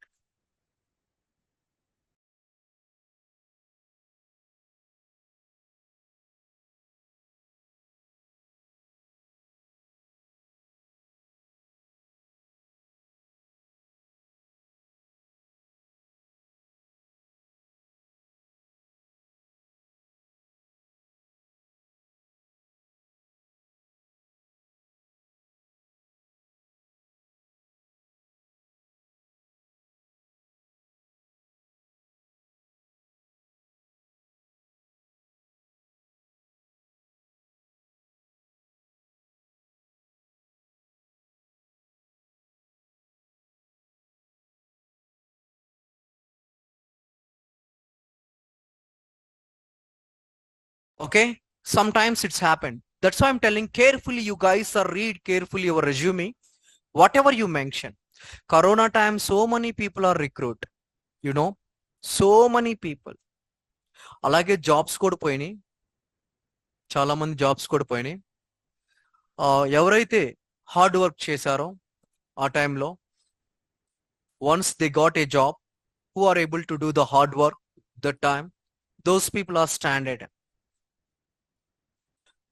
Speaker 1: Okay. Sometimes it's happened. That's why I'm telling carefully, you guys are read carefully your resume, whatever you mention. Corona time, so many people are recruit. You know, so many people. అలాగే jobs కూడా పోయినాయి, చాలా మంది jobs కూడా పోయినాయి. ఎవరైతే hard work చేశారో ఆ టైంలో, once they got a job, who are able to do the hard work that time. Those people are standard.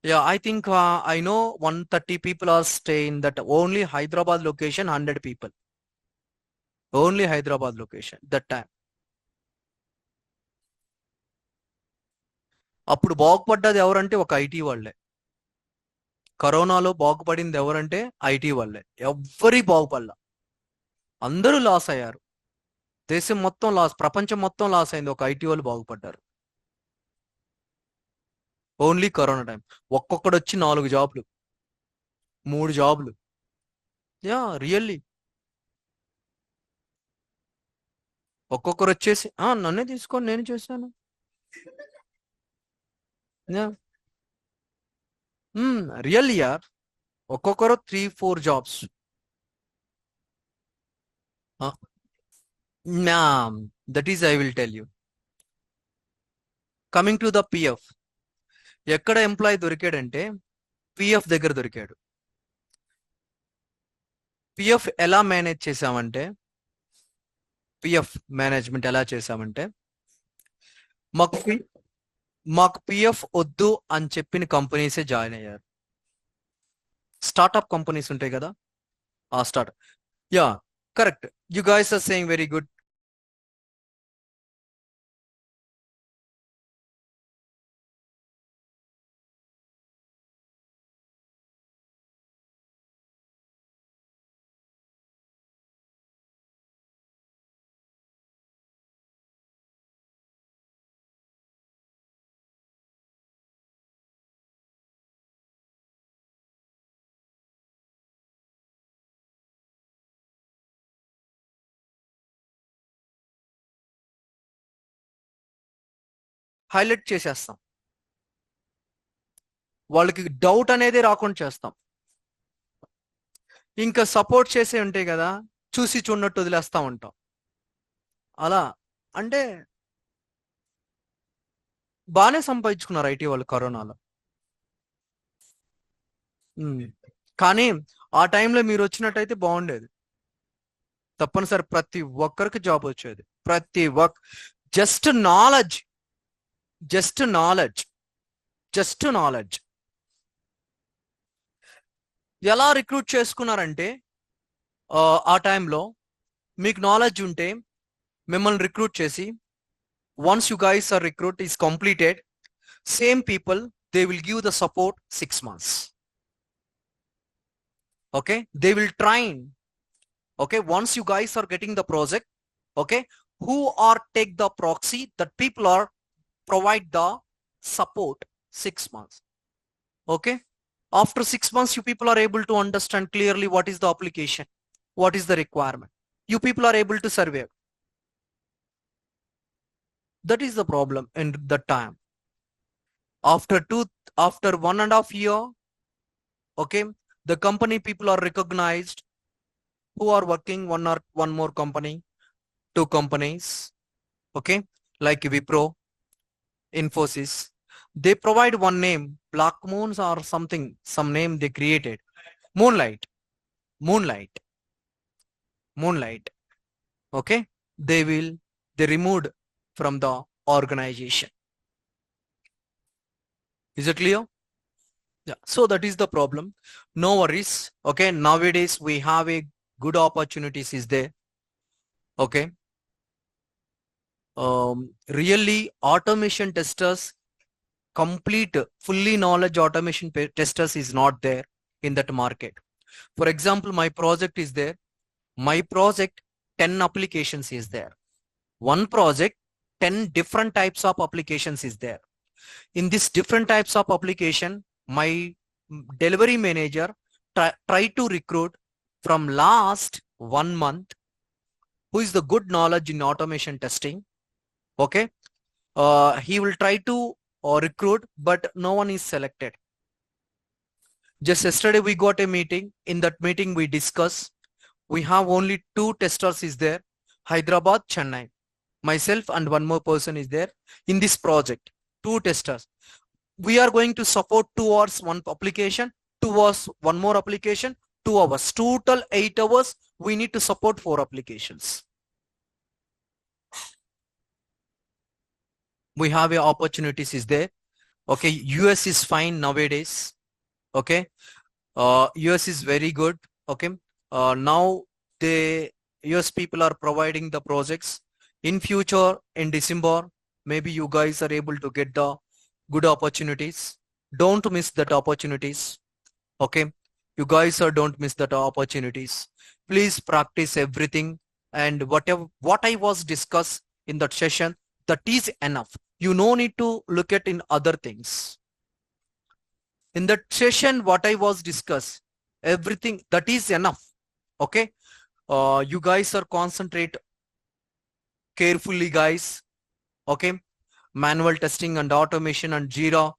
Speaker 1: Yeah, I think I know 130 people are staying that only Hyderabad location, 100 people. Only Hyderabad location that time. అప్పుడు బాగుపడ్డది ఎవరంటే ఒక IT వాళ్ళే. కరోనాలో బాగుపడింది ఎవరంటే IT వాళ్ళే. ఎవ్వరి బాగుపడలా, అందరూ loss అయ్యారు. దేశం మొత్తం లాస్, ప్రపంచం మొత్తం లాస్ అయింది, ఒక ఐటీ వాళ్ళు బాగుపడ్డారు. Only corona time. ఒక్కొక్కడు వచ్చి 4 జాబ్లు, 3 జాబ్లు. Yeah really. ఒక్కొక్కరు వచ్చేసి నన్నే తీసుకోండి నేను చేశాను. యా రియల్లీ యార్. ఒక్కొక్కరు 3-4 jobs. That is I will tell you. Coming to the PF. ఎక్కడ ఎంప్లాయీ దొరికాడంటే పిఎఫ్ దగ్గర దొరికాడు. పిఎఫ్ ఎలా మేనేజ్ చేసామంటే, పిఎఫ్ మేనేజ్మెంట్ ఎలా చేసామంటే, మాకు పిఎఫ్ వద్దు అని చెప్పిన కంపెనీసే జాయిన్ అయ్యారు. స్టార్ట్అప్ కంపెనీస్ ఉంటాయి కదా, ఆ startup. Yeah correct, you guys are saying very good. Highlight చేసేస్తాం, వాళ్ళకి డౌట్ అనేది రాకుండా చేస్తాం. ఇంకా సపోర్ట్ చేసే ఉంటాయి కదా, చూసి చూడనట్టు వదిలేస్తా ఉంటాం. అలా అంటే బాగానే సంపాదించుకున్నారు ఐటీ వాళ్ళు కరోనాలో. కానీ ఆ టైంలో మీరు వచ్చినట్టయితే బాగుండేది. తప్పనిసరి ప్రతి ఒక్కరికి జాబ్ వచ్చేది. ప్రతి ఒక్క just knowledge, just knowledge, just knowledge. ఎలా రిక్రూట్ చేసుకున్నారంటే, ఆ టైంలో మీకు నాలెడ్జ్ ఉంటే మిమ్మల్ని రిక్రూట్ చేసి, once you guys are recruit is completed, same people, they will give the support 6 months. Okay, they will train. Okay, once you guys are getting the project, okay, who are take the proxy, that people are provide the support 6 months. Okay, after 6 months you people are able to understand clearly what is the application, what is the requirement. You people are able to survey. That is the problem in that time. After 1.5 year, okay, the company people are recognized who are working one more company, 2 companies, okay, like Wipro, Infosys. They provide one name, Black Moons or something, some name they created. Moonlight. Okay, they removed from the organization. Is it clear? Yeah, so that is the problem. No worries. Okay, nowadays we have a good opportunities is there. Okay, really automation testers, complete fully knowledge automation testers is not there in that market. For example, my project is there. My project 10 applications is there. One project 10 different types of applications is there. In this different types of application, my delivery manager try to recruit from last 1 month who is the good knowledge in automation testing. Okay, he will try to recruit, but no one is selected. Just yesterday we got a meeting. In that meeting we discuss, we have only 2 testers is there, Hyderabad, Chennai. Myself and one more person is there in this project. 2 testers. We are going to support 2 hours one application, 2 hours one more application, 2 hours. Total 8 hours we need to support 4 applications. We have a opportunities is there. Okay, US is fine nowadays. Okay, US is very good. Okay, now the US people are providing the projects. In future, in December, maybe you guys are able to get the good opportunities. Don't miss that opportunities. Okay, you guys are don't miss that opportunities. Please practice everything, and what I was discussed in that session, that is enough. You no need to look at in other things. In that session, what I was discussed, everything that is enough. Okay, you guys are concentrate carefully, guys. Okay, manual testing and automation and Jira.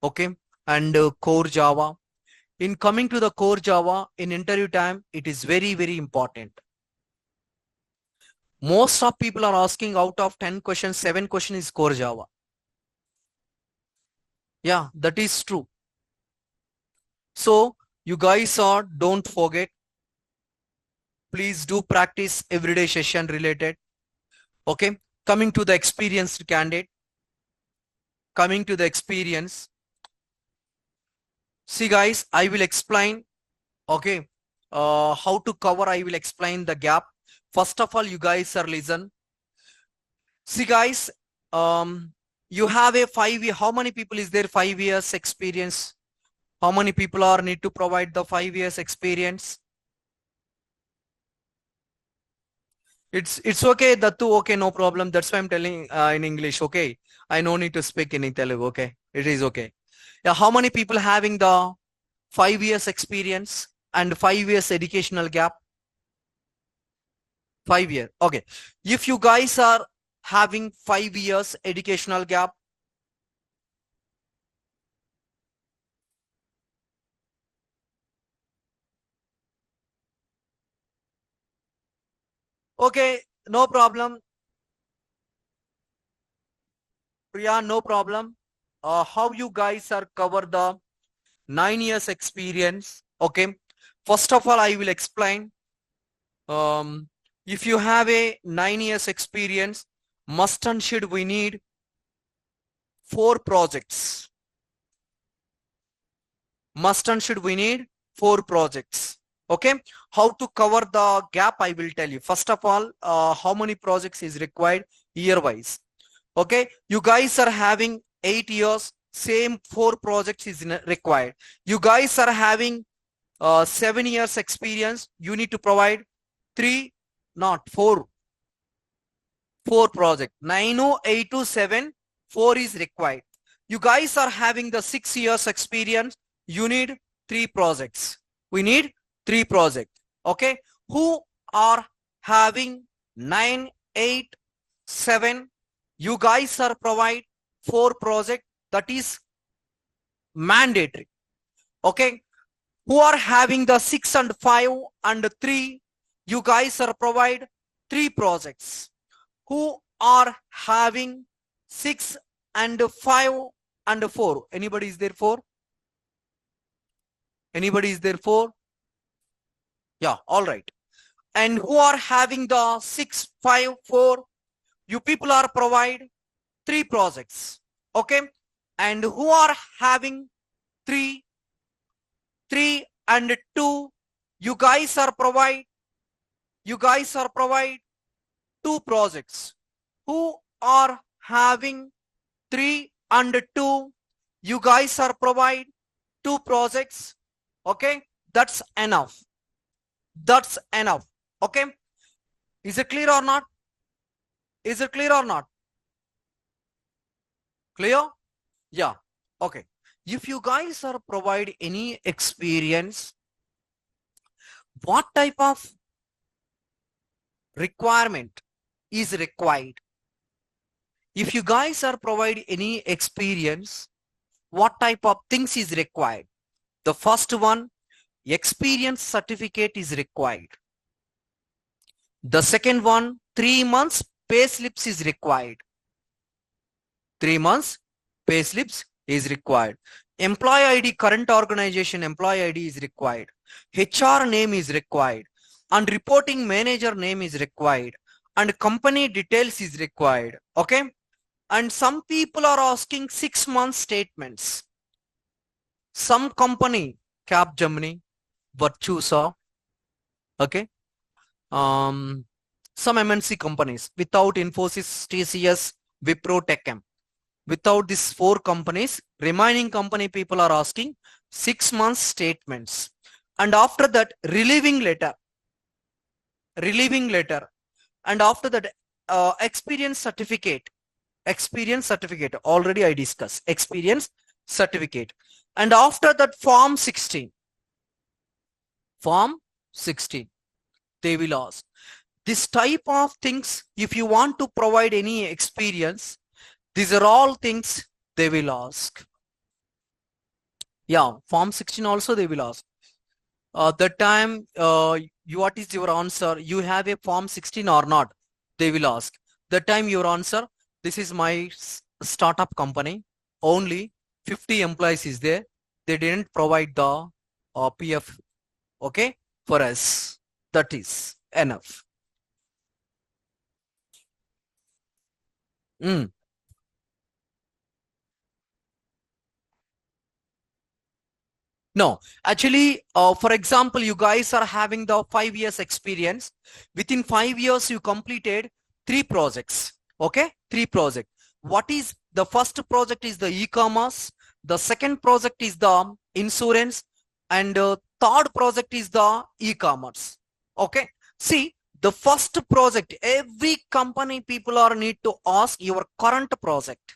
Speaker 1: Okay, and core Java. In coming to the core Java, in interview time, it is very, very important. Most of people are asking out of 10 questions, 7 questions is core Java. Yeah, that is true. So you guys are, don't forget, please do practice everyday session related. Okay, coming to the experienced candidate, coming to the experience. See guys, I will explain, okay, how to cover, I will explain the gap. First of all, you guys are listen. See guys, you have a 5 year, how many people is there 5 years experience? How many people are need to provide the 5 years experience? It's okay, Dattu, okay, no problem. That's why I'm telling in English, okay. I no need to speak in Telugu, okay. It is okay. Yeah, how many people having the 5 years experience and 5 years educational gap? 5 years, okay. If you guys are having 5 years educational gap, okay, no problem. Priya, no problem. How you guys are cover the 9 years experience? Okay. First of all, I will explain. If you have a 9 years experience, must and should we need 4 projects. Must and should we need 4 projects. Okay. How to cover the gap, I will tell you. First of all, how many projects is required year wise. Okay, you guys are having 8 years, same 4 projects is required. You guys are having 7 years experience, you need to provide 3, not 4 project. 90827 4 is required. You guys are having the 6 years experience, you need 3 projects. We need 3 projects. Okay, who are having 9, 8, 7, you guys are provide 4 project, that is mandatory. Okay, who are having the 6 and 5 and 3, you guys are provide 3 projects. Who are having 6 and 5 and 4, anybody is there 4? Anybody is there 4? Yeah, all right. And who are having the 6, 5, 4, you people are provide 3 projects. Okay, and who are having 3 and 2, you guys are provide 2 projects. Who are having 3 and 2, you guys are provide 2 projects. Okay, that's enough. That's enough. Okay, is it clear or not? Is it clear or not? Clear? Yeah. Okay, if you guys are provide any experience, what type of requirement is required? If you guys are provide any experience, what type of things is required? The first one, experience certificate is required. The second one, 3 months pay slips is required. 3 months pay slips is required. Employee ID, current organization employee ID is required. HR name is required. And reporting manager name is required. And company details is required. Okay. And some people are asking 6 month statements. Some company, Capgemini, Virtusa, okay, some MNC companies without Infosys, TCS, Wipro, Techem. Without these 4 companies, remaining company people are asking 6 months statements. And after that, relieving letter. And after that, experience certificate. Already I discussed experience certificate. And after that, form 16. They will ask. This type of things, if you want to provide any experience, these are all things they will ask. Yeah, form 16 also they will ask. That time, what is your answer? You have a form 16 or not? They will ask. That time your answer, this is my startup company. Only 50 employees is there. They didn't provide the PF, okay, for us. That is enough. No, actually, for example, you guys are having the 5 years experience. Within 5 years, you completed 3 projects. Okay, 3 projects. What is the first project is the e-commerce. The second project is the insurance, and third project is the e-commerce. Okay, see the first project. Every company people are need to ask your current project.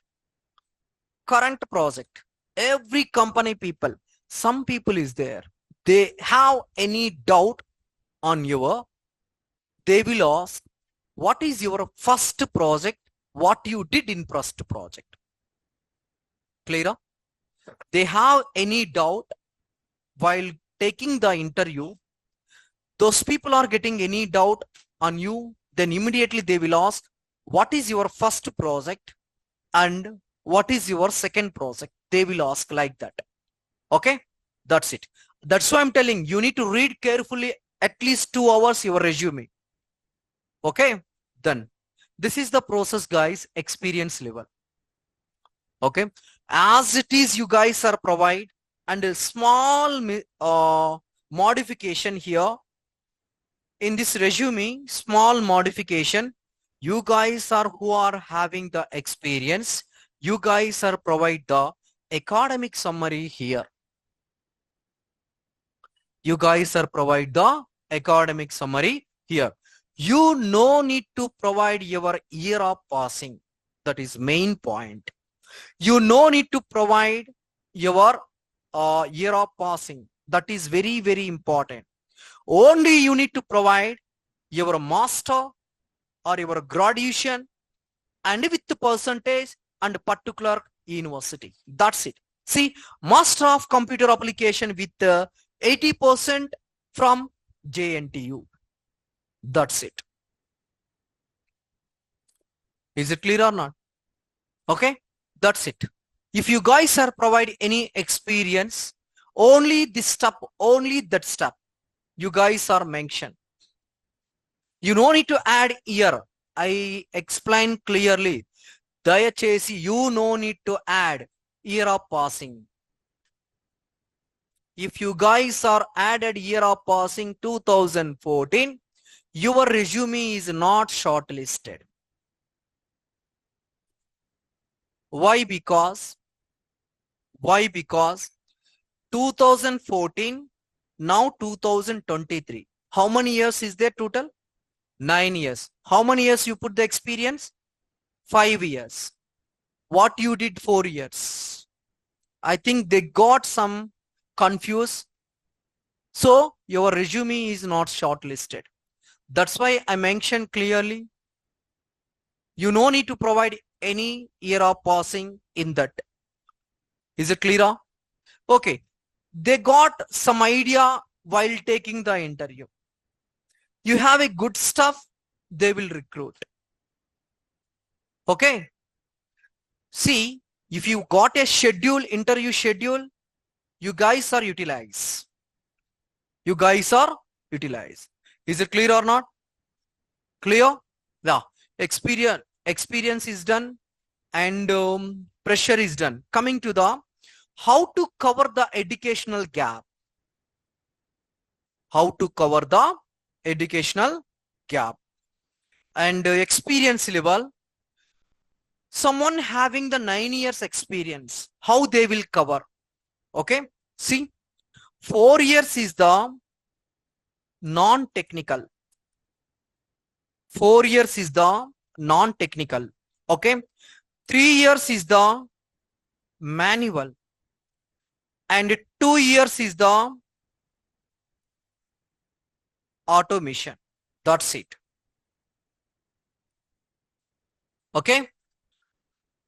Speaker 1: Every company people. Some people is there, they have any doubt on your, they will ask, what is your first project, what you did in first project? Clear? They have any doubt while taking the interview, those people are getting any doubt on you, then immediately they will ask, what is your first project and what is your second project? They will ask like that. Okay, that's it. That's why I'm telling you need to read carefully at least 2 hours your resume. Okay, then this is the process, guys. Experience level. Okay, as it is, you guys are provide and a small modification here in this resume. Small modification. You guys are who are having the experience. You guys are provide the academic summary here. You guys are provide the academic summary here. You no need to provide your year of passing. That is main point. You no need to provide your year of passing. That is very, very important. Only you need to provide your master or your graduation and with the percentage and particular university. That's it. See, master of computer application with 80% from JNTU. That's it. Is it clear or not? Okay, that's it. If you guys are provide any experience, only this step, only that step, you guys are mentioned. You don't need to add year. I explain clearly. Dayachesi, you no need to add year of passing. If you guys are added year of passing 2014, your resume is not shortlisted. Why? Because 2014, now 2023. How many years is there total? 9 years. How many years you put the experience? 5 years. What you did 4 years? I think they got some confused. So your resume is not shortlisted. That's why I mentioned clearly. You no need to provide any year of passing in that. Is it clear? Okay. They got some idea while taking the interview. You have a good stuff, they will recruit. Okay. See, if you got a schedule, interview schedule, you guys are utilized. You guys are utilized. Is it clear or not? Clear? Yeah. Experience is done. and pressure is done. Coming to the how to cover the educational gap. How to cover the educational gap and experience level. Someone having the 9 years experience, how they will cover. Okay, see, 4 years is the non-technical. 4 years is the non-technical. Okay, 3 years is the manual and 2 years is the automation. That's it. Okay,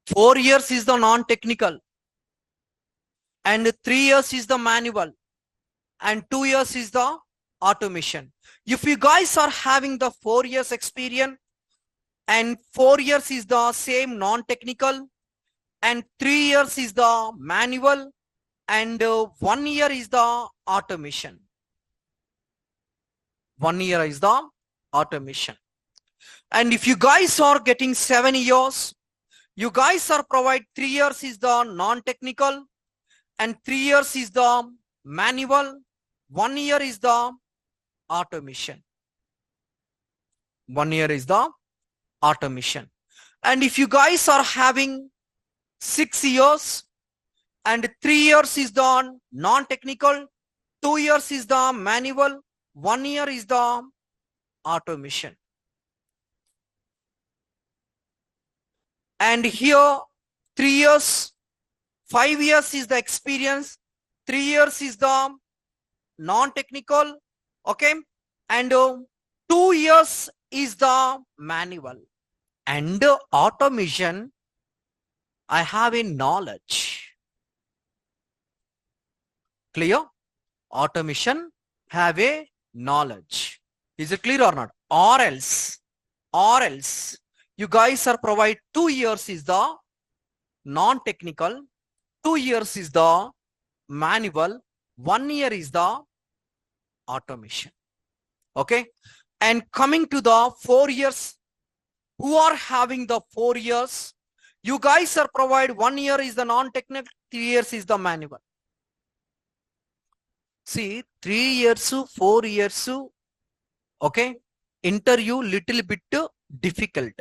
Speaker 1: 4 years is the non-technical and 3 years is the manual and 2 years is the automation. If you guys are having the 4 years experience and 4 years is the same non-technical and 3 years is the manual and 1 year is the automation. 1 year is the automation. And if you guys are getting 7 years, you guys are provide 3 years is the non-technical and 3 years is the manual, 1 year is the automation. 1 year is the automation. And if you guys are having 6 years and 3 years is the non-technical, 2 years is the manual, 1 year is the automation. And here 3 years, 5 years is the experience, 3 years is the non-technical, okay, and 2 years is the manual. And automation, I have a knowledge. Clear? Automation have a knowledge. Is it clear or not? Or else, you guys are provide 2 years is the non-technical, 2 years is the manual, 1 year is the automation. Okay. And coming to the 4 years, who are having the 4 years, you guys are provide 1 year is the non-technical, 3 years is the manual. See, 3 years, 4 years, okay, interview little bit difficult.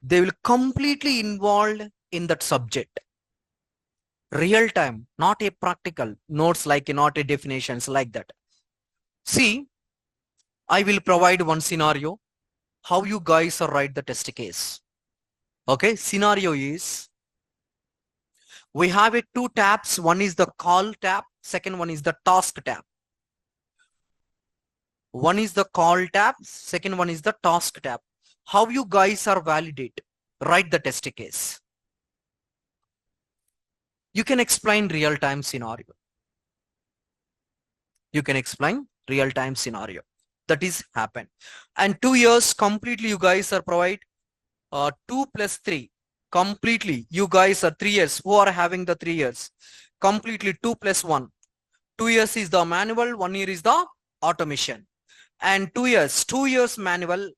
Speaker 1: They will completely involved in that subject. Real time, not a practical notes, like not a definitions like that. See, I will provide one scenario how you guys are write the test case. Okay, scenario is we have a 2 tabs. One is the call tab, second one is the task tab. One is the call tab, second one is the task tab. How you guys are validate, write the test case. You can explain real-time scenario. You can explain real-time scenario. That is happen. And 2 years completely you guys are provide 2 plus 3. Completely you guys are 3 years. Who are having the 3 years? Completely 2 plus 1. 2 years is the manual, 1 year is the automation. And 2 years manual.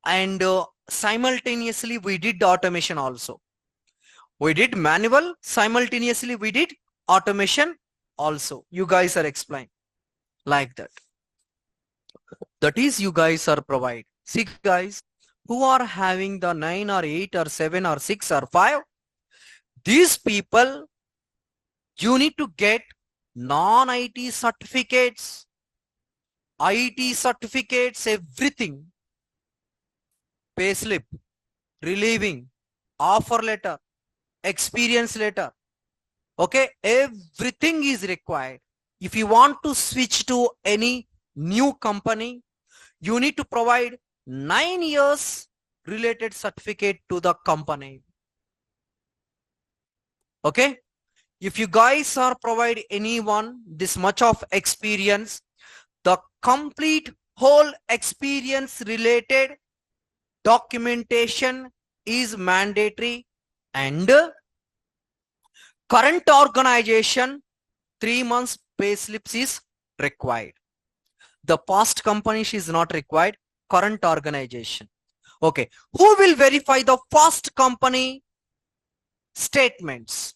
Speaker 1: And simultaneously we did the automation also. We did manual, simultaneously we did automation also. You guys are explain like that. That is you guys are provide. See guys, who are having the 9 or 8 or 7 or 6 or 5, these people, you need to get non-IT certificates, IT certificates, everything, payslip, relieving, offer letter, experience letter. Okay, everything is required. If you want to switch to any new company, you need to provide 9 years related certificate to the company. Okay, if you guys are provide anyone this much of experience, the complete whole experience related documentation is mandatory. And current organization 3 months pay slips is required. The past company is not required. Current organization. Okay. Who will verify the first company statements?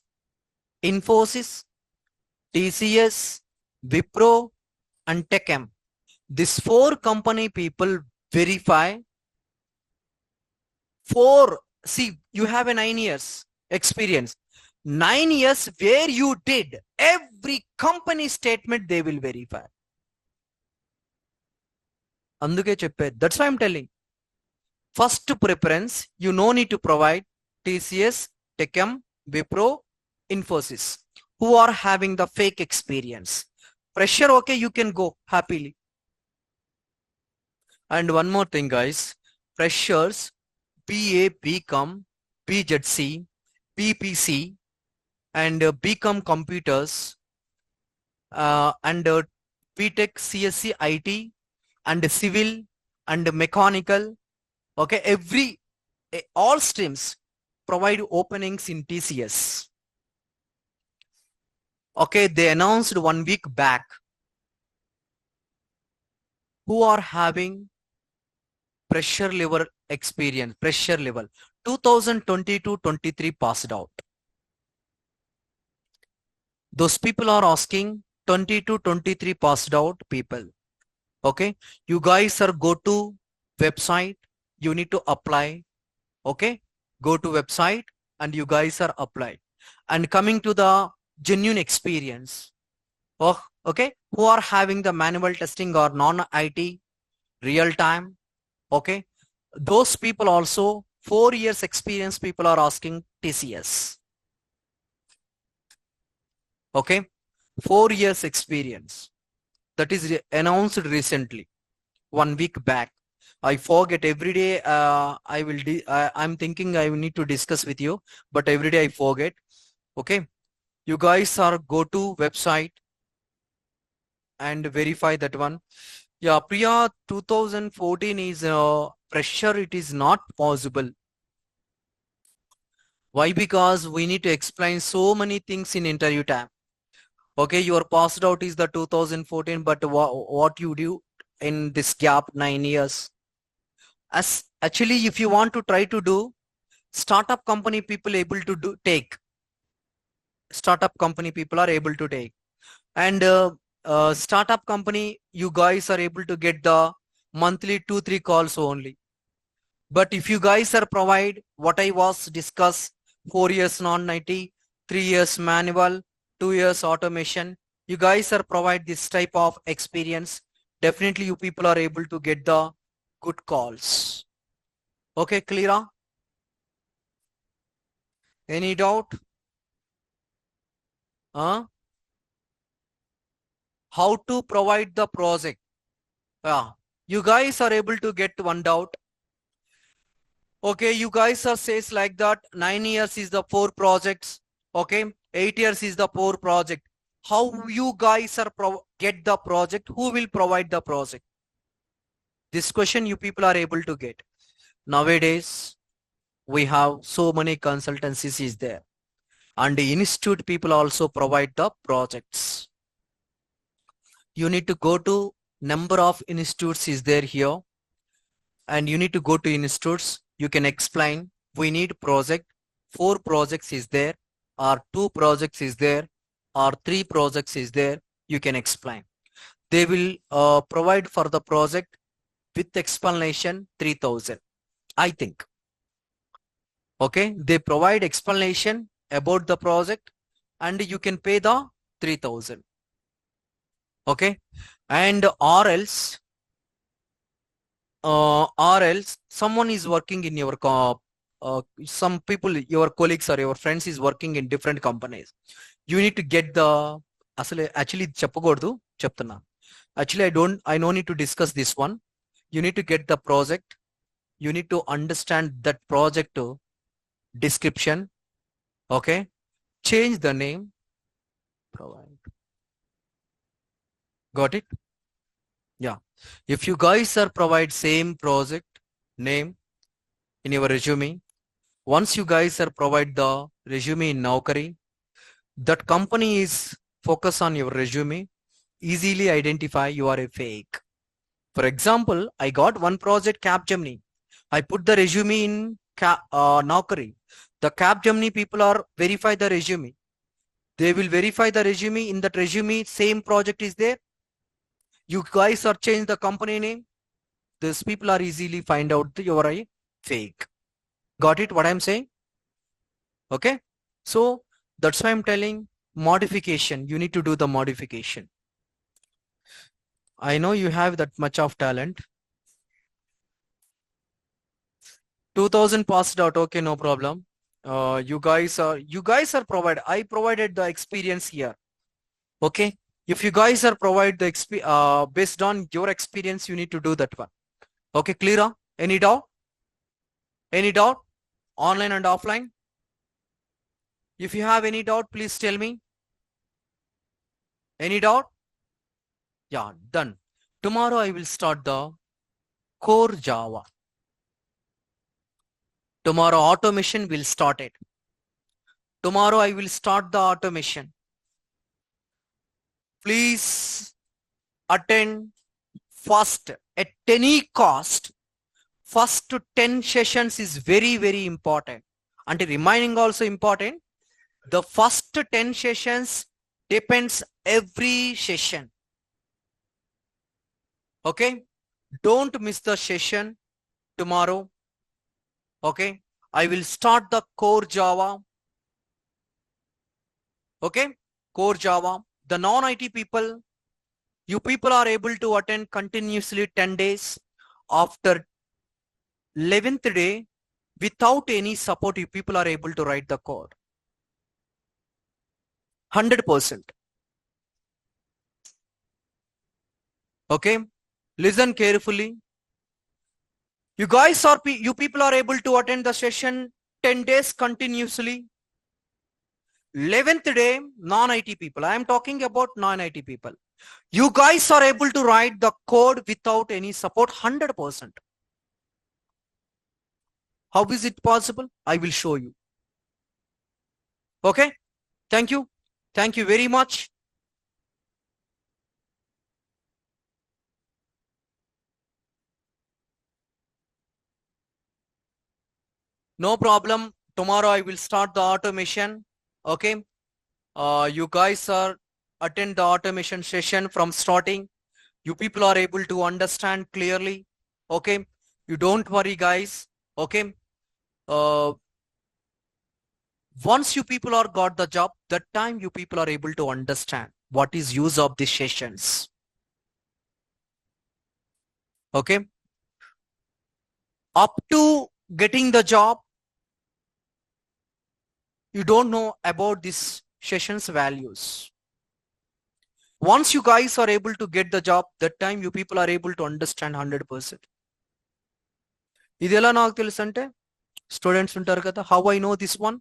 Speaker 1: Infosys, TCS, Wipro, and Techem. These four company people verify four. See, you have a 9 years experience. 9 years where you did every company statement they will verify. Anduke cheppe. That's why I'm telling. First preference, you no need to provide TCS, Techem, Wipro, Infosys, who are having the fake experience. Pressure, okay, you can go happily. And one more thing, guys. Freshers, BA, BCom, BZC, PPC, and BCom computers, and BTech, CSC, IT, and civil, and mechanical. Okay, all streams provide openings in TCS. Okay, they announced 1 week back who are having pressure level experience, pressure level 2022-23 passed out. Those people are asking 22-23 passed out people. Okay, you guys are go to website, you need to apply. Okay, go to website and you guys are applied. And coming to the genuine experience, oh, okay, who are having the manual testing or non-IT real time. Okay, those people also 4 years experience people are asking TCS. Okay, 4 years experience that is announced recently 1 week back. I forget every day. I'm thinking I need to discuss with you, but every day I forget. Okay, you guys are go to website and verify that one. Yeah, Priya, 2014 is pressure. It is not possible. Why? Because we need to explain so many things in interview time. Okay, your passed out is the 2014, but what you do in this gap 9 years? As actually, if you want to try to do startup company, people able to do take startup company people are able to take, and startup company you guys are able to get the monthly 2-3 calls only. But if you guys are provide what I was discuss 4 years non-IT, 3 years manual, 2 years automation, you guys are provide this type of experience. Definitely you people are able to get the good calls. Okay, Cleara? Any doubt? How to provide the project? Yeah, you guys are able to get one doubt. Okay, you guys are says like that 9 years is the 4 projects. Okay, 8 years is the 4 project. How you guys are get the project? Who will provide the project? This question you people are able to get. Nowadays, we have so many consultancies is there. And the institute people also provide the projects. You need to go to number of institutes is there here. And you need to go to institutes. You can explain we need project. 4 projects is there, or 2 projects is there, or 3 projects is there. You can explain. They will provide for the project with explanation 3,000. I think. Okay, they provide explanation about the project and you can pay the 3,000. Okay, and or else someone is working in your some people, your colleagues or your friends is working in different companies. You need to get the actually చెప్పకూడదు చెప్తున్నా. Actually I no need to discuss this one. You need to get the project. You need to understand that project description. Okay, change the name. Provide. Got it? Yeah. If you guys are provide same project name in your resume, once you guys are provide the resume in Naukri, that company is focus on your resume, easily identify you are a fake. For example, I got one project Capgemini. I put the resume in Naukri. The Capgemini people are verify the resume. They will verify the resume. In that resume, same project is there. You guys are change the company name. These people are easily find out that you are a fake. Got it? What I'm saying? Okay. So that's why I'm telling modification. You need to do the modification. I know you have that much of talent. 2000 passed out. Okay, no problem. You guys are provided. I provided the experience here. Okay. If you guys are provide the based on your experience, you need to do that one. Okay, clear? Any doubt? Any doubt? Online and offline? If you have any doubt, please tell me. Any doubt? Yeah, done. Tomorrow I will start the core Java. Tomorrow automation will start it. Tomorrow I will start the automation. Please attend first at any cost. First 10 sessions is very, very important. And remaining also important. The first 10 sessions depends every session. Okay. Don't miss the session tomorrow. Okay. I will start the core Java. Okay. Core Java. The non-IT people, you people are able to attend continuously 10 days. After 11th day, without any support, you people are able to write the code. 100%. Okay. Listen carefully. You people are able to attend the session 10 days continuously. 11th day, non-IT people. I am talking about non-IT people. You guys are able to write the code without any support 100%. How is it possible? I will show you. Okay. Thank you. Thank you very much. No problem. Tomorrow I will start the automation. Okay. You guys are attend the automation session from starting. You people are able to understand clearly. Okay. You don't worry, guys. Okay. Once you people are got the job, that time you people are able to understand what is use of these sessions. Okay. Up to getting the job, you don't know about this sessions values. Once you guys are able to get the job, that time you people are able to understand 100%. Idela నాకు తెలుసు అంటే students ఉంటారు కదా, how I know this one?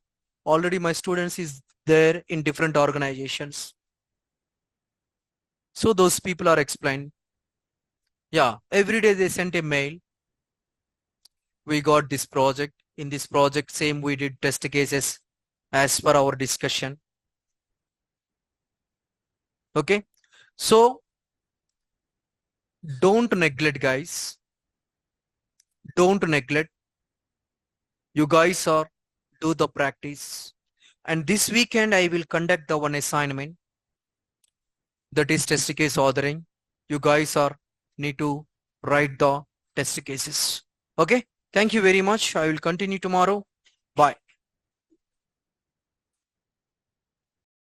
Speaker 1: Already my students is there in different organizations. So those people are explained. Yeah, every day they sent a mail. We got this project. In this project, same we did test cases as per our discussion. Okay. So don't neglect, guys. Don't neglect. You guys are do the practice. And this weekend I will conduct the one assignment. That is test case authoring. You guys are need to write the test cases. Okay. Thank you very much. I will continue tomorrow. Bye.